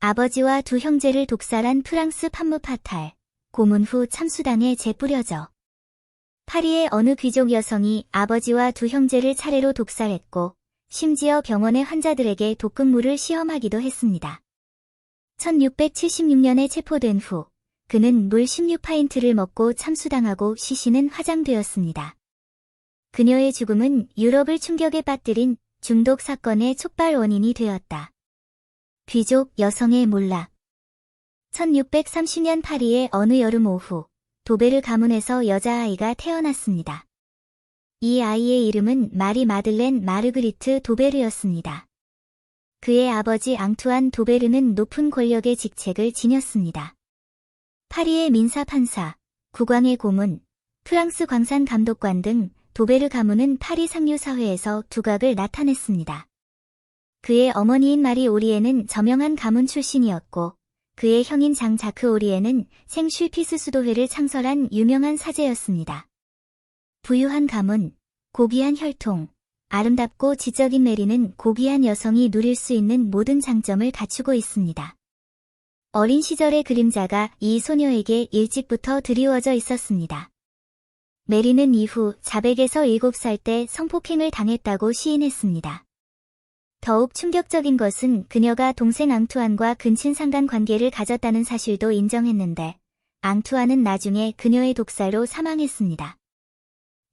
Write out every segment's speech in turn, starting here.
아버지와 두 형제를 독살한 프랑스 판무 파탈, 고문 후 참수당에 재뿌려져. 파리의 어느 귀족 여성이 아버지와 두 형제를 차례로 독살했고, 심지어 병원의 환자들에게 독극물을 시험하기도 했습니다. 1676년에 체포된 후, 그는 물 16파인트를 먹고 참수당하고 시신은 화장되었습니다. 그녀의 죽음은 유럽을 충격에 빠뜨린 중독 사건의 촉발 원인이 되었다. 귀족 여성의 몰락. 1630년 파리의 어느 여름 오후, 도베르 가문에서 여자아이가 태어났습니다. 이 아이의 이름은 마리 마들렌 마르그리트 도베르였습니다. 그의 아버지 앙투안 도베르는 높은 권력의 직책을 지녔습니다. 파리의 민사 판사, 국왕의 고문, 프랑스 광산 감독관 등 도베르 가문은 파리 상류사회에서 두각을 나타냈습니다. 그의 어머니인 마리 오리에는 저명한 가문 출신이었고, 그의 형인 장 자크 오리에는 생 슐피스 수도회를 창설한 유명한 사제였습니다. 부유한 가문, 고귀한 혈통, 아름답고 지적인 메리는 고귀한 여성이 누릴 수 있는 모든 장점을 갖추고 있습니다. 어린 시절의 그림자가 이 소녀에게 일찍부터 드리워져 있었습니다. 메리는 이후 자백에서 7살 때 성폭행을 당했다고 시인했습니다. 더욱 충격적인 것은 그녀가 동생 앙투안과 근친 상간 관계를 가졌다는 사실도 인정했는데, 앙투안은 나중에 그녀의 독살로 사망했습니다.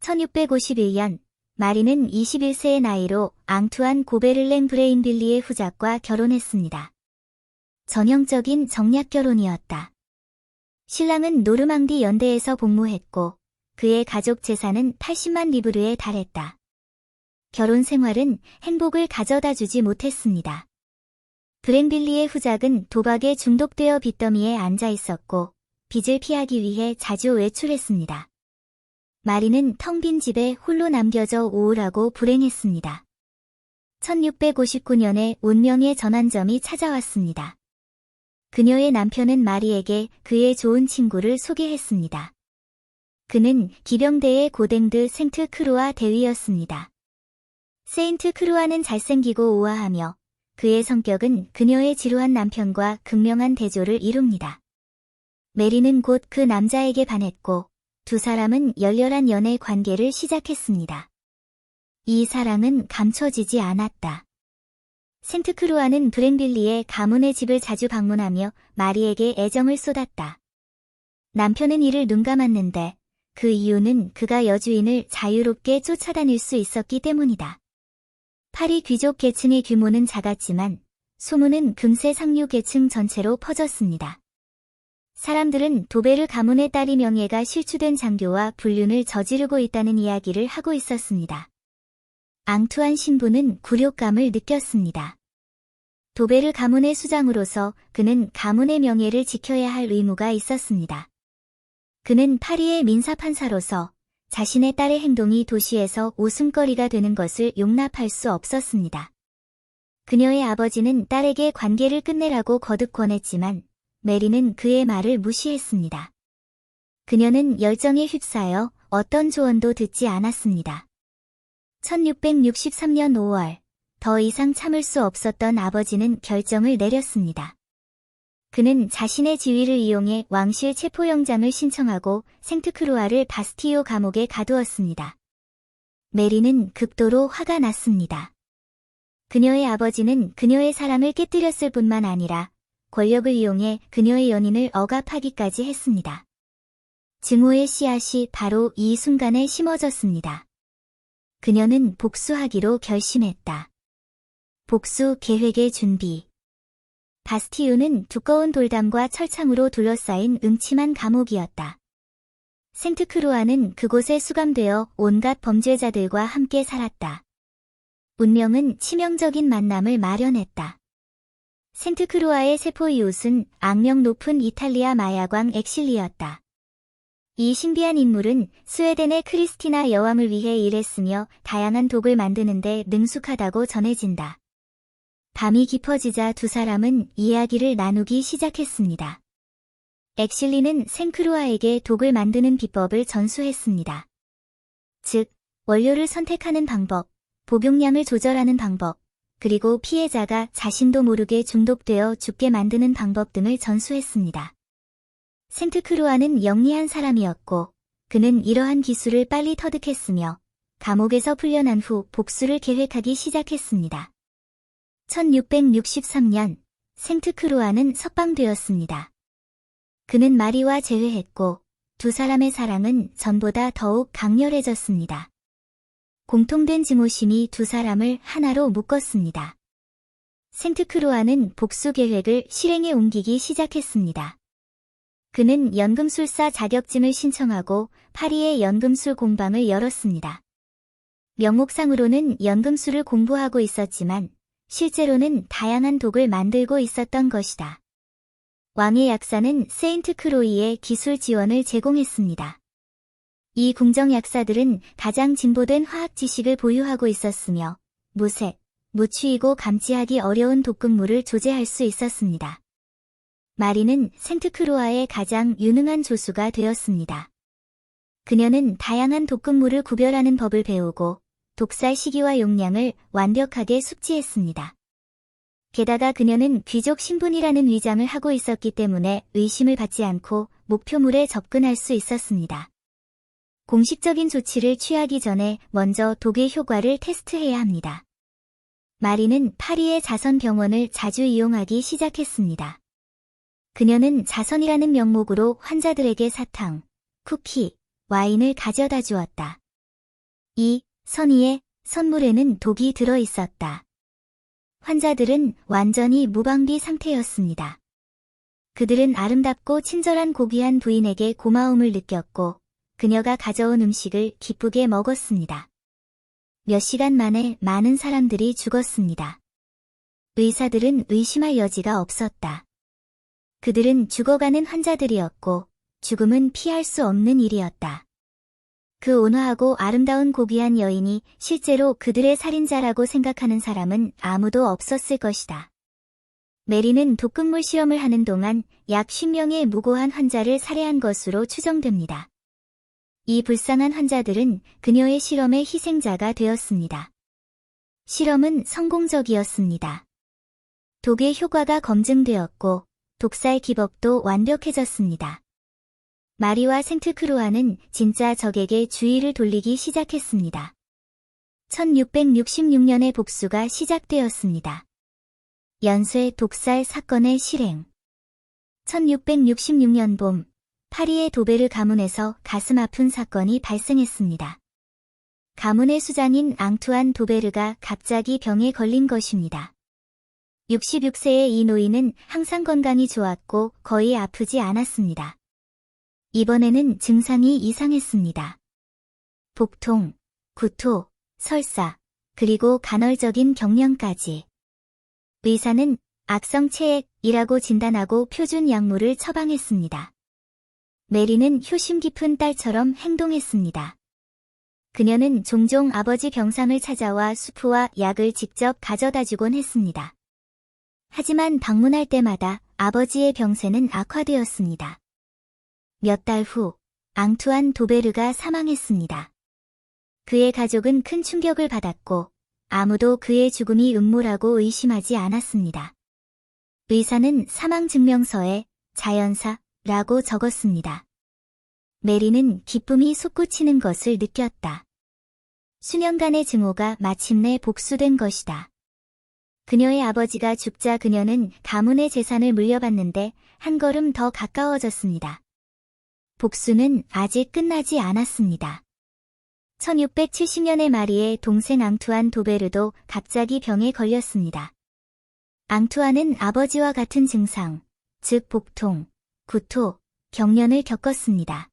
1651년, 마리는 21세의 나이로 앙투안 고베를랭 브레인빌리의 후작과 결혼했습니다. 전형적인 정략 결혼이었다. 신랑은 노르망디 연대에서 복무했고, 그의 가족 재산은 80만 리브르에 달했다. 결혼 생활은 행복을 가져다 주지 못했습니다. 브렌빌리의 후작은 도박에 중독되어 빚더미에 앉아 있었고, 빚을 피하기 위해 자주 외출했습니다. 마리는 텅 빈 집에 홀로 남겨져 우울하고 불행했습니다. 1659년에 운명의 전환점이 찾아왔습니다. 그녀의 남편은 마리에게 그의 좋은 친구를 소개했습니다. 그는 기병대의 고댕드 생트 크루아 대위였습니다. 세인트 크루아는 잘생기고 우아하며 그의 성격은 그녀의 지루한 남편과 극명한 대조를 이룹니다. 메리는 곧 그 남자에게 반했고 두 사람은 열렬한 연애 관계를 시작했습니다. 이 사랑은 감춰지지 않았다. 생트 크루아는 브랭빌리의 가문의 집을 자주 방문하며 마리에게 애정을 쏟았다. 남편은 이를 눈감았는데 그 이유는 그가 여주인을 자유롭게 쫓아다닐 수 있었기 때문이다. 파리 귀족 계층의 규모는 작았지만 소문은 금세 상류 계층 전체로 퍼졌습니다. 사람들은 도베르 가문의 딸이 명예가 실추된 장교와 불륜을 저지르고 있다는 이야기를 하고 있었습니다. 앙투안 신부는 굴욕감을 느꼈습니다. 도베르 가문의 수장으로서 그는 가문의 명예를 지켜야 할 의무가 있었습니다. 그는 파리의 민사판사로서 자신의 딸의 행동이 도시에서 웃음거리가 되는 것을 용납할 수 없었습니다. 그녀의 아버지는 딸에게 관계를 끝내라고 거듭 권했지만 메리는 그의 말을 무시했습니다. 그녀는 열정에 휩싸여 어떤 조언도 듣지 않았습니다. 1663년 5월, 더 이상 참을 수 없었던 아버지는 결정을 내렸습니다. 그는 자신의 지위를 이용해 왕실 체포영장을 신청하고 생트크루아를 바스티오 감옥에 가두었습니다. 메리는 극도로 화가 났습니다. 그녀의 아버지는 그녀의 사랑을 깨뜨렸을 뿐만 아니라 권력을 이용해 그녀의 연인을 억압하기까지 했습니다. 증오의 씨앗이 바로 이 순간에 심어졌습니다. 그녀는 복수하기로 결심했다. 복수 계획의 준비. 바스티유는 두꺼운 돌담과 철창으로 둘러싸인 음침한 감옥이었다. 생트크루아는 그곳에 수감되어 온갖 범죄자들과 함께 살았다. 운명은 치명적인 만남을 마련했다. 생트크루아의 세포 이웃은 악명 높은 이탈리아 마야광 엑실리였다. 이 신비한 인물은 스웨덴의 크리스티나 여왕을 위해 일했으며 다양한 독을 만드는데 능숙하다고 전해진다. 밤이 깊어지자 두 사람은 이야기를 나누기 시작했습니다. 엑실리는 생크루아에게 독을 만드는 비법을 전수했습니다. 즉, 원료를 선택하는 방법, 복용량을 조절하는 방법, 그리고 피해자가 자신도 모르게 중독되어 죽게 만드는 방법 등을 전수했습니다. 생트크루아는 영리한 사람이었고 그는 이러한 기술을 빨리 터득했으며 감옥에서 풀려난 후 복수를 계획하기 시작했습니다. 1663년 생트크루아는 석방되었습니다. 그는 마리와 재회했고 두 사람의 사랑은 전보다 더욱 강렬해졌습니다. 공통된 증오심이 두 사람을 하나로 묶었습니다. 생트크루아는 복수 계획을 실행에 옮기기 시작했습니다. 그는 연금술사 자격증을 신청하고 파리에 연금술 공방을 열었습니다. 명목상으로는 연금술을 공부하고 있었지만 실제로는 다양한 독을 만들고 있었던 것이다. 왕의 약사는 세인트 크로이의 기술 지원을 제공했습니다. 이 궁정 약사들은 가장 진보된 화학 지식을 보유하고 있었으며 무색, 무추이고 감지하기 어려운 독극물을 조제할 수 있었습니다. 마리는 생트크로아의 가장 유능한 조수가 되었습니다. 그녀는 다양한 독극물을 구별하는 법을 배우고 독살 시기와 용량을 완벽하게 숙지했습니다. 게다가 그녀는 귀족 신분이라는 위장을 하고 있었기 때문에 의심을 받지 않고 목표물에 접근할 수 있었습니다. 공식적인 조치를 취하기 전에 먼저 독의 효과를 테스트해야 합니다. 마리는 파리의 자선병원을 자주 이용하기 시작했습니다. 그녀는 자선이라는 명목으로 환자들에게 사탕, 쿠키, 와인을 가져다 주었다. 이 선의의 선물에는 독이 들어 있었다. 환자들은 완전히 무방비 상태였습니다. 그들은 아름답고 친절한 고귀한 부인에게 고마움을 느꼈고 그녀가 가져온 음식을 기쁘게 먹었습니다. 몇 시간 만에 많은 사람들이 죽었습니다. 의사들은 의심할 여지가 없었다. 그들은 죽어가는 환자들이었고 죽음은 피할 수 없는 일이었다. 그 온화하고 아름다운 고귀한 여인이 실제로 그들의 살인자라고 생각하는 사람은 아무도 없었을 것이다. 메리는 독극물 실험을 하는 동안 약 10명의 무고한 환자를 살해한 것으로 추정됩니다. 이 불쌍한 환자들은 그녀의 실험의 희생자가 되었습니다. 실험은 성공적이었습니다. 독의 효과가 검증되었고 독살 기법도 완벽해졌습니다. 마리와 생트크로아는 진짜 적에게 주의를 돌리기 시작했습니다. 1666년에 복수가 시작되었습니다. 연쇄 독살 사건의 실행. 1666년 봄, 파리의 도베르 가문에서 가슴 아픈 사건이 발생했습니다. 가문의 수장인 앙투안 도베르가 갑자기 병에 걸린 것입니다. 66세의 이 노인은 항상 건강이 좋았고 거의 아프지 않았습니다. 이번에는 증상이 이상했습니다. 복통, 구토, 설사, 그리고 간헐적인 경련까지. 의사는 악성체액이라고 진단하고 표준 약물을 처방했습니다. 메리는 효심 깊은 딸처럼 행동했습니다. 그녀는 종종 아버지 병상을 찾아와 수프와 약을 직접 가져다 주곤 했습니다. 하지만 방문할 때마다 아버지의 병세는 악화되었습니다. 몇 달 후, 앙투안 도베르가 사망했습니다. 그의 가족은 큰 충격을 받았고 아무도 그의 죽음이 음모라고 의심하지 않았습니다. 의사는 사망증명서에 자연사라고 적었습니다. 메리는 기쁨이 솟구치는 것을 느꼈다. 수년간의 증오가 마침내 복수된 것이다. 그녀의 아버지가 죽자 그녀는 가문의 재산을 물려받는데 한 걸음 더 가까워졌습니다. 복수는 아직 끝나지 않았습니다. 1670년의 마리의 동생 앙투안 도베르도 갑자기 병에 걸렸습니다. 앙투안은 아버지와 같은 증상, 즉 복통, 구토, 경련을 겪었습니다.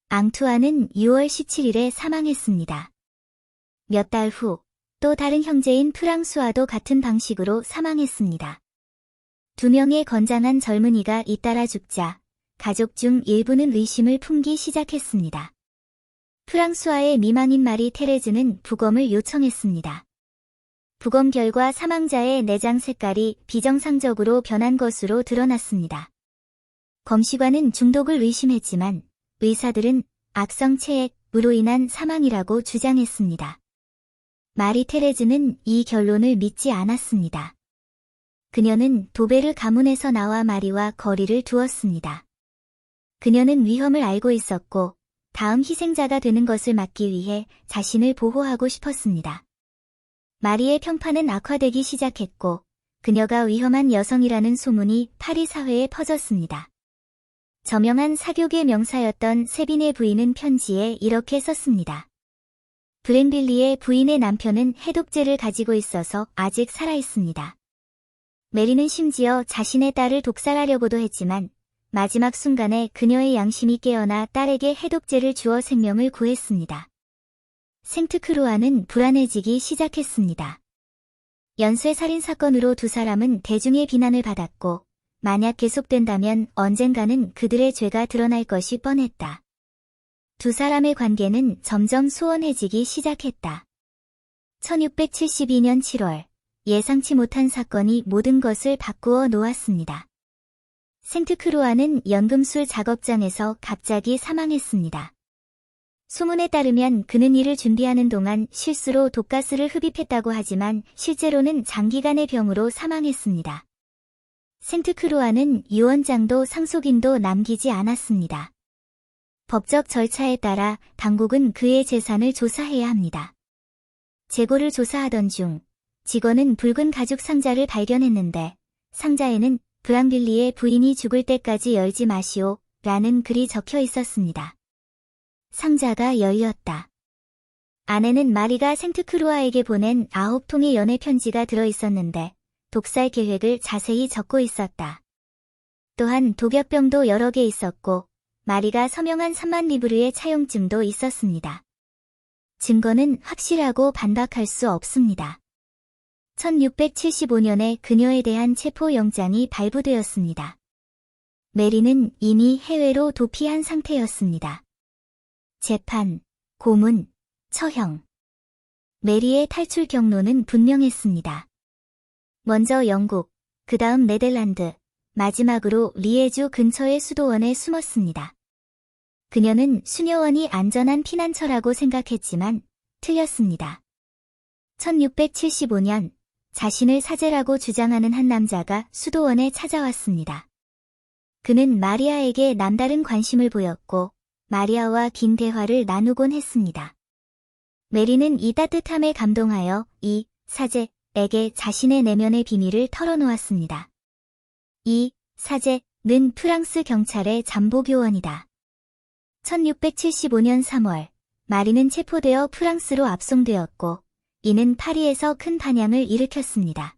앙투안은 6월 17일에 사망했습니다. 몇 달 후, 또 다른 형제인 프랑수아도 같은 방식으로 사망했습니다. 두 명의 건장한 젊은이가 잇따라 죽자 가족 중 일부는 의심을 품기 시작했습니다. 프랑수아의 미망인 마리 테레즈는 부검을 요청했습니다. 부검 결과 사망자의 내장 색깔이 비정상적으로 변한 것으로 드러났습니다. 검시관은 중독을 의심했지만 의사들은 악성체액으로 인한 사망이라고 주장했습니다. 마리 테레즈는 이 결론을 믿지 않았습니다. 그녀는 도베르 가문에서 나와 마리와 거리를 두었습니다. 그녀는 위험을 알고 있었고 다음 희생자가 되는 것을 막기 위해 자신을 보호하고 싶었습니다. 마리의 평판은 악화되기 시작했고 그녀가 위험한 여성이라는 소문이 파리 사회에 퍼졌습니다. 저명한 사교계 명사였던 세빈의 부인은 편지에 이렇게 썼습니다. 브랭빌리의 부인의 남편은 해독제를 가지고 있어서 아직 살아있습니다. 메리는 심지어 자신의 딸을 독살하려고도 했지만 마지막 순간에 그녀의 양심이 깨어나 딸에게 해독제를 주어 생명을 구했습니다. 생트크루아는 불안해지기 시작했습니다. 연쇄 살인 사건으로 두 사람은 대중의 비난을 받았고 만약 계속된다면 언젠가는 그들의 죄가 드러날 것이 뻔했다. 두 사람의 관계는 점점 소원해지기 시작했다. 1672년 7월, 예상치 못한 사건이 모든 것을 바꾸어 놓았습니다. 생트크루아는 연금술 작업장에서 갑자기 사망했습니다. 소문에 따르면 그는 이를 준비하는 동안 실수로 독가스를 흡입했다고 하지만 실제로는 장기간의 병으로 사망했습니다. 생트크루아는 유언장도 상속인도 남기지 않았습니다. 법적 절차에 따라 당국은 그의 재산을 조사해야 합니다. 재고를 조사하던 중 직원은 붉은 가죽 상자를 발견했는데 상자에는 브랑빌리의 부인이 죽을 때까지 열지 마시오 라는 글이 적혀 있었습니다. 상자가 열렸다. 안에는 마리가 생트크루아에게 보낸 9통의 연애 편지가 들어있었는데 독살 계획을 자세히 적고 있었다. 또한 독약병도 여러 개 있었고 마리가 서명한 3만 리브르의 차용증도 있었습니다. 증거는 확실하고 반박할 수 없습니다. 1675년에 그녀에 대한 체포영장이 발부되었습니다. 메리는 이미 해외로 도피한 상태였습니다. 재판, 고문, 처형. 메리의 탈출 경로는 분명했습니다. 먼저 영국, 그 다음 네덜란드, 마지막으로 리에주 근처의 수도원에 숨었습니다. 그녀는 수녀원이 안전한 피난처라고 생각했지만 틀렸습니다. 1675년 자신을 사제라고 주장하는 한 남자가 수도원에 찾아왔습니다. 그는 마리아에게 남다른 관심을 보였고 마리아와 긴 대화를 나누곤 했습니다. 메리는 이 따뜻함에 감동하여 이 사제에게 자신의 내면의 비밀을 털어놓았습니다. 이 사제는 프랑스 경찰의 잠복요원이다. 1675년 3월, 마리는 체포되어 프랑스로 압송되었고 이는 파리에서 큰 반향을 일으켰습니다.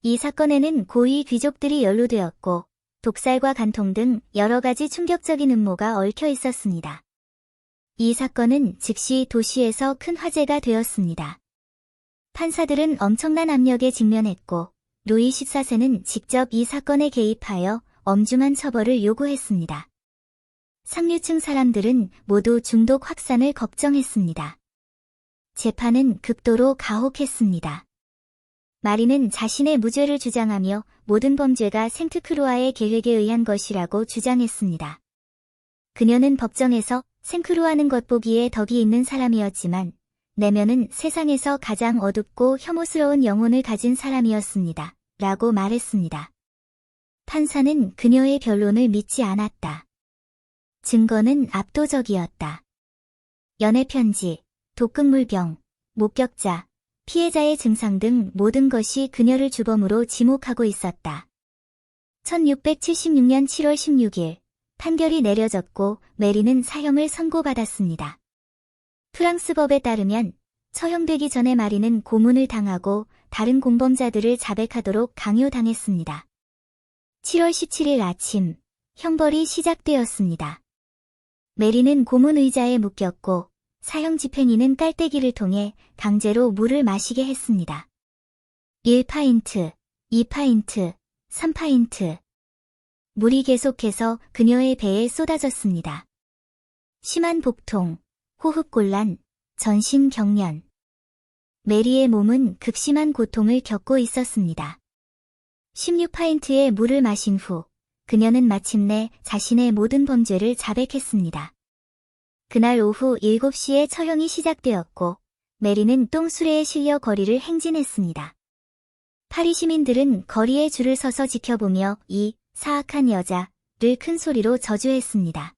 이 사건에는 고위 귀족들이 연루되었고 독살과 간통 등 여러 가지 충격적인 음모가 얽혀 있었습니다. 이 사건은 즉시 도시에서 큰 화제가 되었습니다. 판사들은 엄청난 압력에 직면했고 루이 14세는 직접 이 사건에 개입하여 엄중한 처벌을 요구했습니다. 상류층 사람들은 모두 중독 확산을 걱정했습니다. 재판은 극도로 가혹했습니다. 마리는 자신의 무죄를 주장하며 모든 범죄가 생트크루아의 계획에 의한 것이라고 주장했습니다. 그녀는 법정에서 생크루아는 겉보기에 덕이 있는 사람이었지만 내면은 세상에서 가장 어둡고 혐오스러운 영혼을 가진 사람이었습니다. 라고 말했습니다. 판사는 그녀의 변론을 믿지 않았다. 증거는 압도적이었다. 연애편지, 독극물병, 목격자, 피해자의 증상 등 모든 것이 그녀를 주범으로 지목하고 있었다. 1676년 7월 16일, 판결이 내려졌고 메리는 사형을 선고받았습니다. 프랑스 법에 따르면 처형되기 전에 마리는 고문을 당하고 다른 공범자들을 자백하도록 강요당했습니다. 7월 17일 아침, 형벌이 시작되었습니다. 메리는 고문 의자에 묶였고 사형 집행인은 깔때기를 통해 강제로 물을 마시게 했습니다. 1파인트, 2파인트, 3파인트. 물이 계속해서 그녀의 배에 쏟아졌습니다. 심한 복통, 호흡곤란, 전신경련. 메리의 몸은 극심한 고통을 겪고 있었습니다. 16파인트의 물을 마신 후 그녀는 마침내 자신의 모든 범죄를 자백했습니다. 그날 오후 7시에 처형이 시작되었고 메리는 똥수레에 실려 거리를 행진했습니다. 파리 시민들은 거리에 줄을 서서 지켜보며 이 사악한 여자를 큰 소리로 저주했습니다.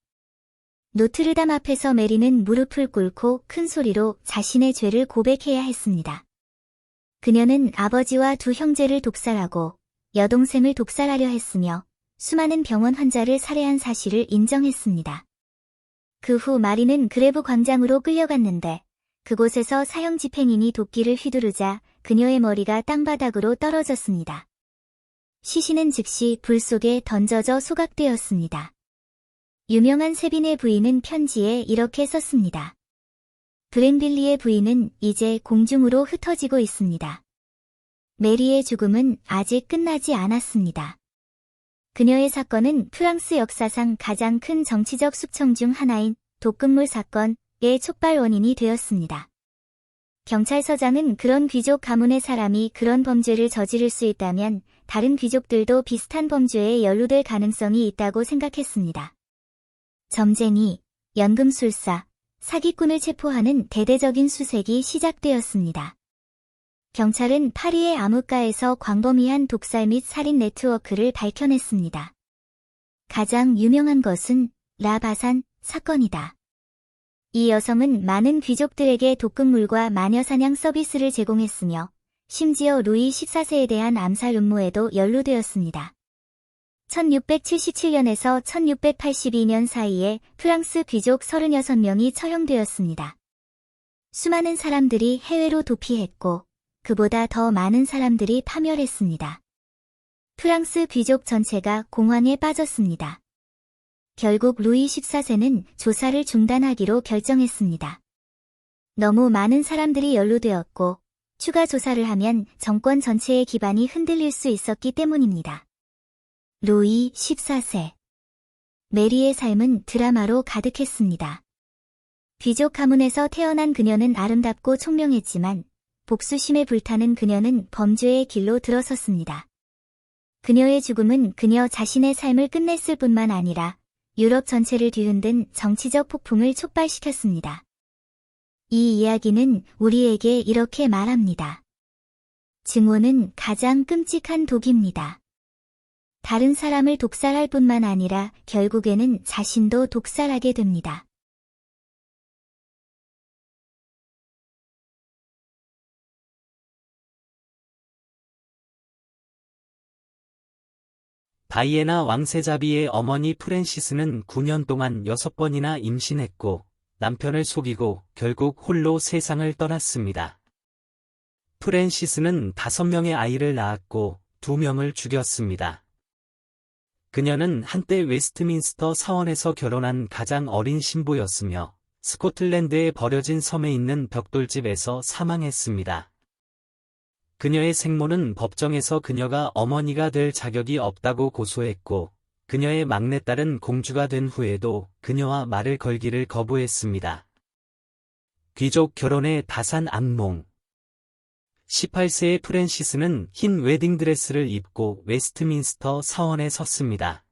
노트르담 앞에서 메리는 무릎을 꿇고 큰 소리로 자신의 죄를 고백해야 했습니다. 그녀는 아버지와 두 형제를 독살하고 여동생을 독살하려 했으며 수많은 병원 환자를 살해한 사실을 인정했습니다. 그 후 마리는 그레브 광장으로 끌려갔는데 그곳에서 사형 집행인이 도끼를 휘두르자 그녀의 머리가 땅바닥으로 떨어졌습니다. 시신은 즉시 불 속에 던져져 소각되었습니다. 유명한 세빈의 부인은 편지에 이렇게 썼습니다. 브랭빌리의 부인은 이제 공중으로 흩어지고 있습니다. 메리의 죽음은 아직 끝나지 않았습니다. 그녀의 사건은 프랑스 역사상 가장 큰 정치적 숙청 중 하나인 독극물 사건의 촉발 원인이 되었습니다. 경찰서장은 그런 귀족 가문의 사람이 그런 범죄를 저지를 수 있다면 다른 귀족들도 비슷한 범죄에 연루될 가능성이 있다고 생각했습니다. 점쟁이, 연금술사, 사기꾼을 체포하는 대대적인 수색이 시작되었습니다. 경찰은 파리의 암흑가에서 광범위한 독살 및 살인 네트워크를 밝혀냈습니다. 가장 유명한 것은 라바산 사건이다. 이 여성은 많은 귀족들에게 독극물과 마녀사냥 서비스를 제공했으며 심지어 루이 14세에 대한 암살 음모에도 연루되었습니다. 1677년에서 1682년 사이에 프랑스 귀족 36명이 처형되었습니다. 수많은 사람들이 해외로 도피했고 그보다 더 많은 사람들이 파멸했습니다. 프랑스 귀족 전체가 공황에 빠졌습니다. 결국 루이 14세는 조사를 중단하기로 결정했습니다. 너무 많은 사람들이 연루되었고 추가 조사를 하면 정권 전체의 기반이 흔들릴 수 있었기 때문입니다. 루이 14세. 메리의 삶은 드라마로 가득했습니다. 귀족 가문에서 태어난 그녀는 아름답고 총명했지만 복수심에 불타는 그녀는 범죄의 길로 들어섰습니다. 그녀의 죽음은 그녀 자신의 삶을 끝냈을 뿐만 아니라 유럽 전체를 뒤흔든 정치적 폭풍을 촉발시켰습니다. 이 이야기는 우리에게 이렇게 말합니다. 증오는 가장 끔찍한 독입니다. 다른 사람을 독살할 뿐만 아니라 결국에는 자신도 독살하게 됩니다. 다이애나 왕세자비의 어머니 프랜시스는 9년 동안 6번이나 임신했고 남편을 속이고 결국 홀로 세상을 떠났습니다. 프랜시스는 5명의 아이를 낳았고 2명을 죽였습니다. 그녀는 한때 웨스트민스터 사원에서 결혼한 가장 어린 신부였으며 스코틀랜드의 버려진 섬에 있는 벽돌집에서 사망했습니다. 그녀의 생모는 법정에서 그녀가 어머니가 될 자격이 없다고 고소했고 그녀의 막내딸은 공주가 된 후에도 그녀와 말을 걸기를 거부했습니다. 귀족 결혼의 다산 악몽. 18세의 프랜시스는 흰 웨딩드레스를 입고 웨스트민스터 사원에 섰습니다.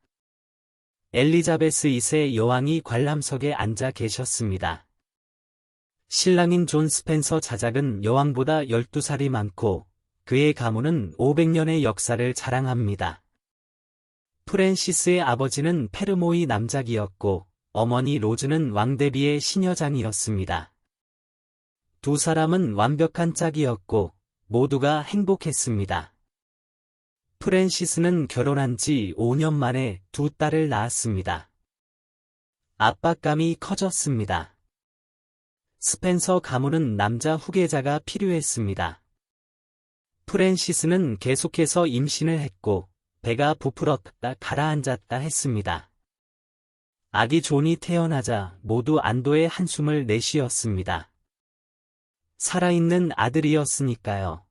엘리자베스 2세 여왕이 관람석에 앉아 계셨습니다. 신랑인 존 스펜서 자작은 여왕보다 12살이 많고 그의 가문은 500년의 역사를 자랑합니다. 프랜시스의 아버지는 페르모이 남작이었고 어머니 로즈는 왕대비의 시녀장이었습니다. 두 사람은 완벽한 짝이었고 모두가 행복했습니다. 프랜시스는 결혼한 지 5년 만에 2딸을 낳았습니다. 압박감이 커졌습니다. 스펜서 가문은 남자 후계자가 필요했습니다. 프랜시스는 계속해서 임신을 했고 배가 부풀었다 가라앉았다 했습니다. 아기 존이 태어나자 모두 안도의 한숨을 내쉬었습니다. 살아있는 아들이었으니까요.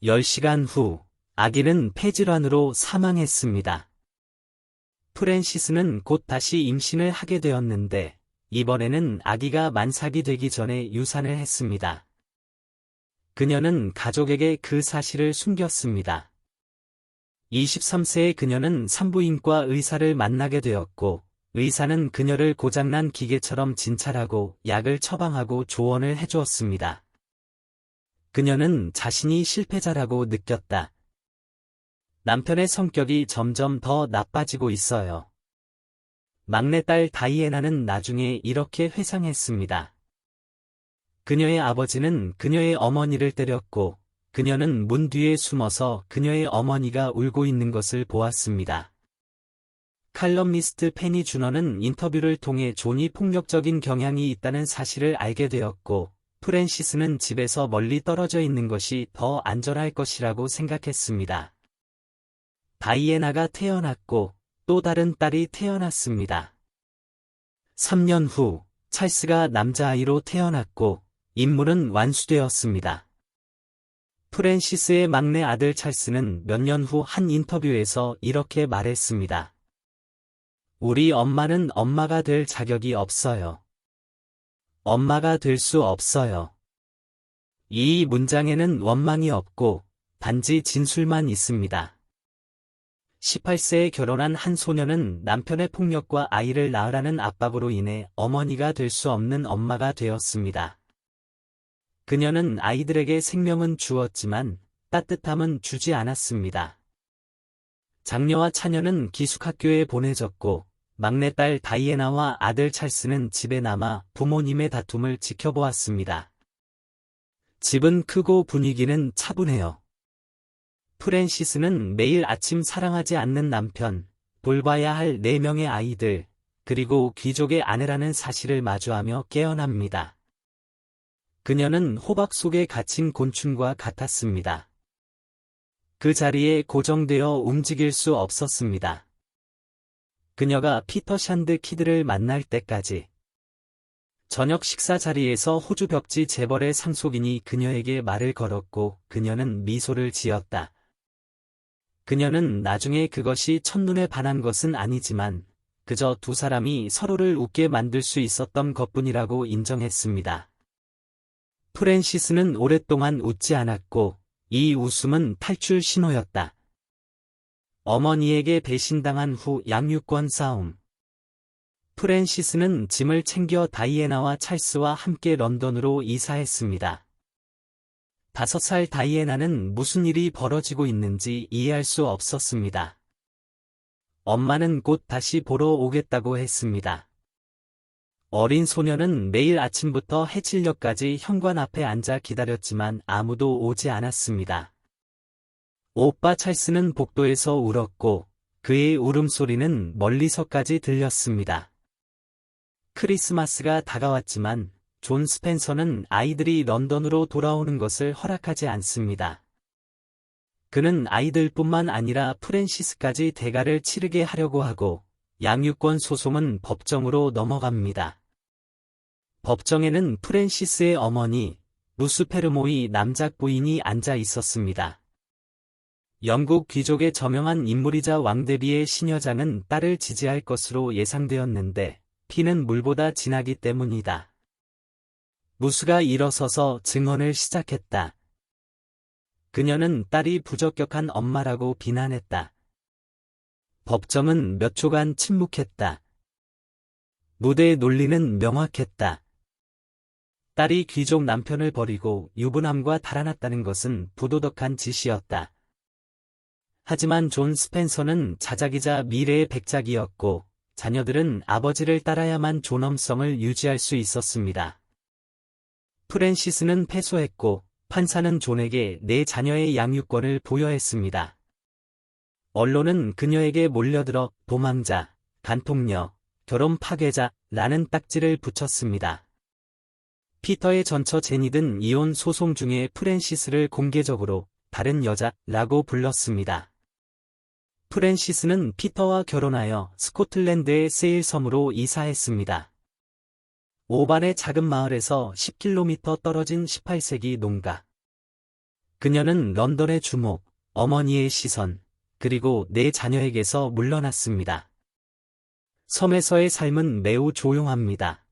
10시간 후 아기는 폐질환으로 사망했습니다. 프랜시스는 곧 다시 임신을 하게 되었는데 이번에는 아기가 만삭이 되기 전에 유산을 했습니다. 그녀는 가족에게 그 사실을 숨겼습니다. 23세의 그녀는 산부인과 의사를 만나게 되었고 의사는 그녀를 고장난 기계처럼 진찰하고 약을 처방하고 조언을 해주었습니다. 그녀는 자신이 실패자라고 느꼈다. 남편의 성격이 점점 더 나빠지고 있어요. 막내딸 다이애나는 나중에 이렇게 회상했습니다. 그녀의 아버지는 그녀의 어머니를 때렸고, 그녀는 문 뒤에 숨어서 그녀의 어머니가 울고 있는 것을 보았습니다. 칼럼니스트 페니 주너는 인터뷰를 통해 존이 폭력적인 경향이 있다는 사실을 알게 되었고, 프랜시스는 집에서 멀리 떨어져 있는 것이 더 안전할 것이라고 생각했습니다. 다이애나가 태어났고, 또 다른 딸이 태어났습니다. 3년 후, 찰스가 남자아이로 태어났고, 임무는 완수되었습니다. 프랜시스의 막내 아들 찰스는 몇 년 후 한 인터뷰에서 이렇게 말했습니다. 우리 엄마는 엄마가 될 자격이 없어요. 엄마가 될 수 없어요. 이 문장에는 원망이 없고 단지 진술만 있습니다. 18세에 결혼한 한 소녀는 남편의 폭력과 아이를 낳으라는 압박으로 인해 어머니가 될 수 없는 엄마가 되었습니다. 그녀는 아이들에게 생명은 주었지만 따뜻함은 주지 않았습니다. 장녀와 차녀는 기숙학교에 보내졌고, 막내딸 다이애나와 아들 찰스는 집에 남아 부모님의 다툼을 지켜보았습니다. 집은 크고 분위기는 차분해요. 프랜시스는 매일 아침 사랑하지 않는 남편, 돌봐야 할 4명의 아이들, 그리고 귀족의 아내라는 사실을 마주하며 깨어납니다. 그녀는 호박 속에 갇힌 곤충과 같았습니다. 그 자리에 고정되어 움직일 수 없었습니다. 그녀가 피터 샨드 키드를 만날 때까지. 저녁 식사 자리에서 호주 벽지 재벌의 상속인이 그녀에게 말을 걸었고 그녀는 미소를 지었다. 그녀는 나중에 그것이 첫눈에 반한 것은 아니지만 그저 두 사람이 서로를 웃게 만들 수 있었던 것뿐이라고 인정했습니다. 프랜시스는 오랫동안 웃지 않았고 이 웃음은 탈출 신호였다. 어머니에게 배신당한 후 양육권 싸움. 프랜시스는 짐을 챙겨 다이애나와 찰스와 함께 런던으로 이사했습니다. 5살 다이애나는 무슨 일이 벌어지고 있는지 이해할 수 없었습니다. 엄마는 곧 다시 보러 오겠다고 했습니다. 어린 소녀는 매일 아침부터 해질녘까지 현관 앞에 앉아 기다렸지만 아무도 오지 않았습니다. 오빠 찰스는 복도에서 울었고 그의 울음소리는 멀리서까지 들렸습니다. 크리스마스가 다가왔지만 존 스펜서는 아이들이 런던으로 돌아오는 것을 허락하지 않습니다. 그는 아이들뿐만 아니라 프랜시스까지 대가를 치르게 하려고 하고 양육권 소송은 법정으로 넘어갑니다. 법정에는 프랜시스의 어머니, 루스 페르모이 남작 부인이 앉아 있었습니다. 영국 귀족의 저명한 인물이자 왕대비의 시녀장은 딸을 지지할 것으로 예상되었는데 피는 물보다 진하기 때문이다. 무스가 일어서서 증언을 시작했다. 그녀는 딸이 부적격한 엄마라고 비난했다. 법정은 몇 초간 침묵했다. 무대의 논리는 명확했다. 딸이 귀족 남편을 버리고 유부남과 달아났다는 것은 부도덕한 짓이었다. 하지만 존 스펜서는 자작이자 미래의 백작이었고 자녀들은 아버지를 따라야만 존엄성을 유지할 수 있었습니다. 프랜시스는 패소했고 판사는 존에게 4자녀의 양육권을 부여했습니다. 언론은 그녀에게 몰려들어 도망자, 간통녀, 결혼 파괴자라는 딱지를 붙였습니다. 피터의 전처 제니든 이혼 소송 중에 프랜시스를 공개적으로 다른 여자라고 불렀습니다. 프랜시스는 피터와 결혼하여 스코틀랜드의 세일 섬으로 이사했습니다. 오반의 작은 마을에서 10km 떨어진 18세기 농가. 그녀는 런던의 주목, 어머니의 시선, 그리고 4자녀에게서 물러났습니다. 섬에서의 삶은 매우 조용합니다.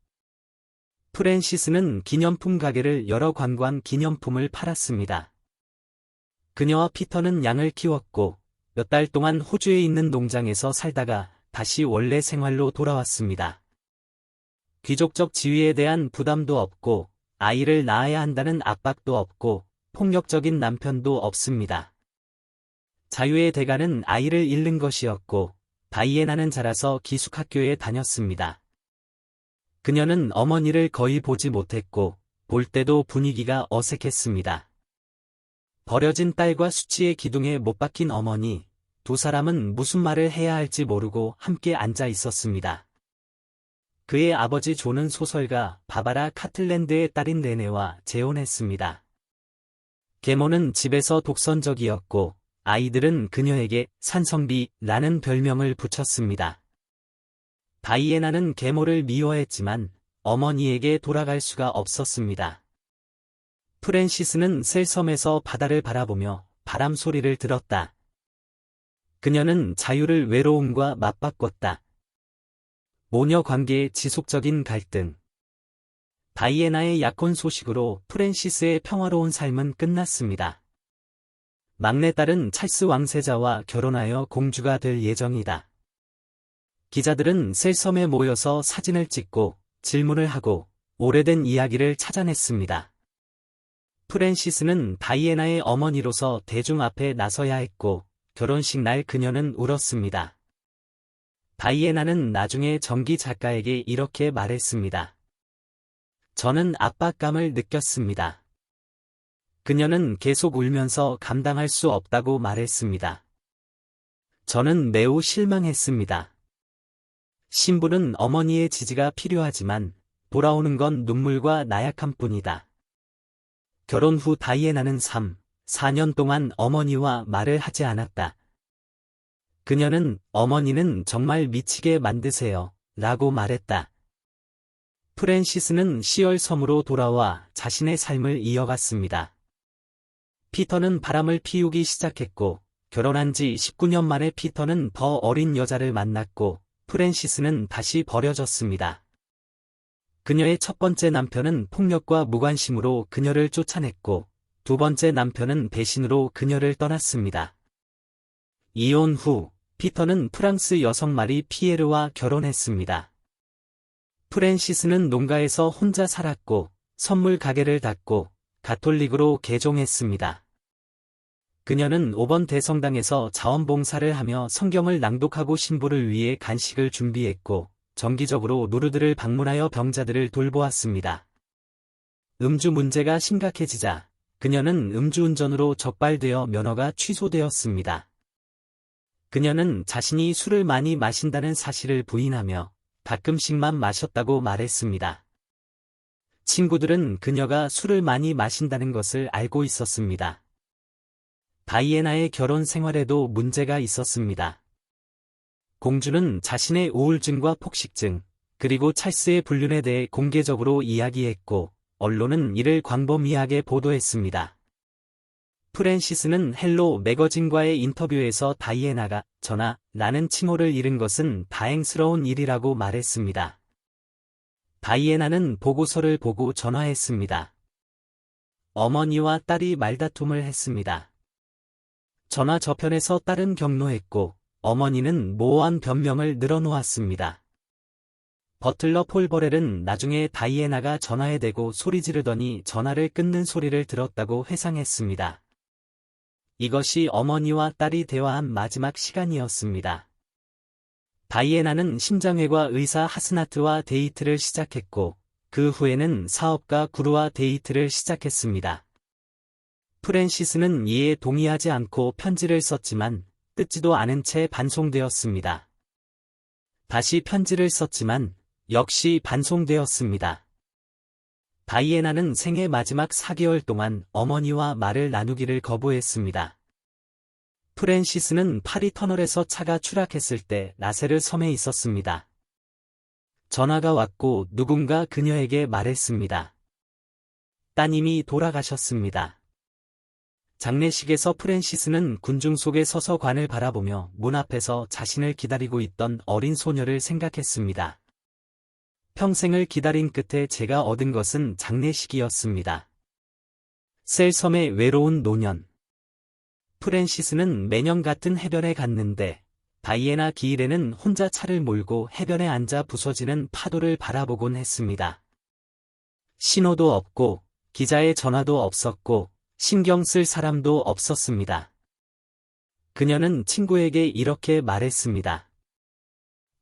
프랜시스는 기념품 가게를 열어 관광 기념품을 팔았습니다. 그녀와 피터는 양을 키웠고 몇 달 동안 호주에 있는 농장에서 살다가 다시 원래 생활로 돌아왔습니다. 귀족적 지위에 대한 부담도 없고 아이를 낳아야 한다는 압박도 없고 폭력적인 남편도 없습니다. 자유의 대가는 아이를 잃는 것이었고 다이애나는 자라서 기숙학교에 다녔습니다. 그녀는 어머니를 거의 보지 못했고 볼 때도 분위기가 어색했습니다. 버려진 딸과 수치의 기둥에 못 박힌 어머니, 두 사람은 무슨 말을 해야 할지 모르고 함께 앉아 있었습니다. 그의 아버지 존은 소설가 바바라 카틀랜드의 딸인 레네와 재혼했습니다. 계모는 집에서 독선적이었고 아이들은 그녀에게 산성비라는 별명을 붙였습니다. 다이애나는 계모를 미워했지만 어머니에게 돌아갈 수가 없었습니다. 프랜시스는 셀섬에서 바다를 바라보며 바람 소리를 들었다. 그녀는 자유를 외로움과 맞바꿨다. 모녀 관계의 지속적인 갈등. 다이애나의 약혼 소식으로 프랜시스의 평화로운 삶은 끝났습니다. 막내딸은 찰스 왕세자와 결혼하여 공주가 될 예정이다. 기자들은 셀섬에 모여서 사진을 찍고 질문을 하고 오래된 이야기를 찾아냈습니다. 프랜시스는 다이애나의 어머니로서 대중 앞에 나서야 했고 결혼식 날 그녀는 울었습니다. 다이애나는 나중에 전기 작가에게 이렇게 말했습니다. 저는 압박감을 느꼈습니다. 그녀는 계속 울면서 감당할 수 없다고 말했습니다. 저는 매우 실망했습니다. 신부는 어머니의 지지가 필요하지만 돌아오는 건 눈물과 나약함 뿐이다. 결혼 후 다이애나는 4년 동안 어머니와 말을 하지 않았다. 그녀는 어머니는 정말 미치게 만드세요 라고 말했다. 프랜시스는 시월 섬으로 돌아와 자신의 삶을 이어갔습니다. 피터는 바람을 피우기 시작했고 결혼한 지 19년 만에 피터는 더 어린 여자를 만났고 프랜시스는 다시 버려졌습니다. 그녀의 첫 번째 남편은 폭력과 무관심으로 그녀를 쫓아냈고 두 번째 남편은 배신으로 그녀를 떠났습니다. 이혼 후 피터는 프랑스 여성 마리 피에르와 결혼했습니다. 프랜시스는 농가에서 혼자 살았고 선물 가게를 닫고 가톨릭으로 개종했습니다. 그녀는 5번 대성당에서 자원봉사를 하며 성경을 낭독하고 신부를 위해 간식을 준비했고 정기적으로 루르드를 방문하여 병자들을 돌보았습니다. 음주 문제가 심각해지자 그녀는 음주운전으로 적발되어 면허가 취소되었습니다. 그녀는 자신이 술을 많이 마신다는 사실을 부인하며 가끔씩만 마셨다고 말했습니다. 친구들은 그녀가 술을 많이 마신다는 것을 알고 있었습니다. 다이애나의 결혼 생활에도 문제가 있었습니다. 공주는 자신의 우울증과 폭식증, 그리고 찰스의 불륜에 대해 공개적으로 이야기했고, 언론은 이를 광범위하게 보도했습니다. 프랜시스는 헬로 매거진과의 인터뷰에서 다이애나가 전하라는 칭호를 잃은 것은 다행스러운 일이라고 말했습니다. 다이애나는 보고서를 보고 전화했습니다. 어머니와 딸이 말다툼을 했습니다. 전화 저편에서 딸은 격노했고 어머니는 모호한 변명을 늘어놓았습니다. 버틀러 폴 버렐은 나중에 다이애나가 전화에 대고 소리 지르더니 전화를 끊는 소리를 들었다고 회상했습니다. 이것이 어머니와 딸이 대화한 마지막 시간이었습니다. 다이애나는 심장외과 의사 하스나트와 데이트를 시작했고 그 후에는 사업가 구루와 데이트를 시작했습니다. 프랜시스는 이에 동의하지 않고 편지를 썼지만 뜯지도 않은 채 반송되었습니다. 다시 편지를 썼지만 역시 반송되었습니다. 다이애나는 생애 마지막 4개월 동안 어머니와 말을 나누기를 거부했습니다. 프랜시스는 파리 터널에서 차가 추락했을 때 라세르 섬에 있었습니다. 전화가 왔고 누군가 그녀에게 말했습니다. 따님이 돌아가셨습니다. 장례식에서 프랜시스는 군중 속에 서서 관을 바라보며 문 앞에서 자신을 기다리고 있던 어린 소녀를 생각했습니다. 평생을 기다린 끝에 제가 얻은 것은 장례식이었습니다. 셀섬의 외로운 노년. 프랜시스는 매년 같은 해변에 갔는데 다이애나 기일에는 혼자 차를 몰고 해변에 앉아 부서지는 파도를 바라보곤 했습니다. 신호도 없고 기자의 전화도 없었고 신경 쓸 사람도 없었습니다. 그녀는 친구에게 이렇게 말했습니다.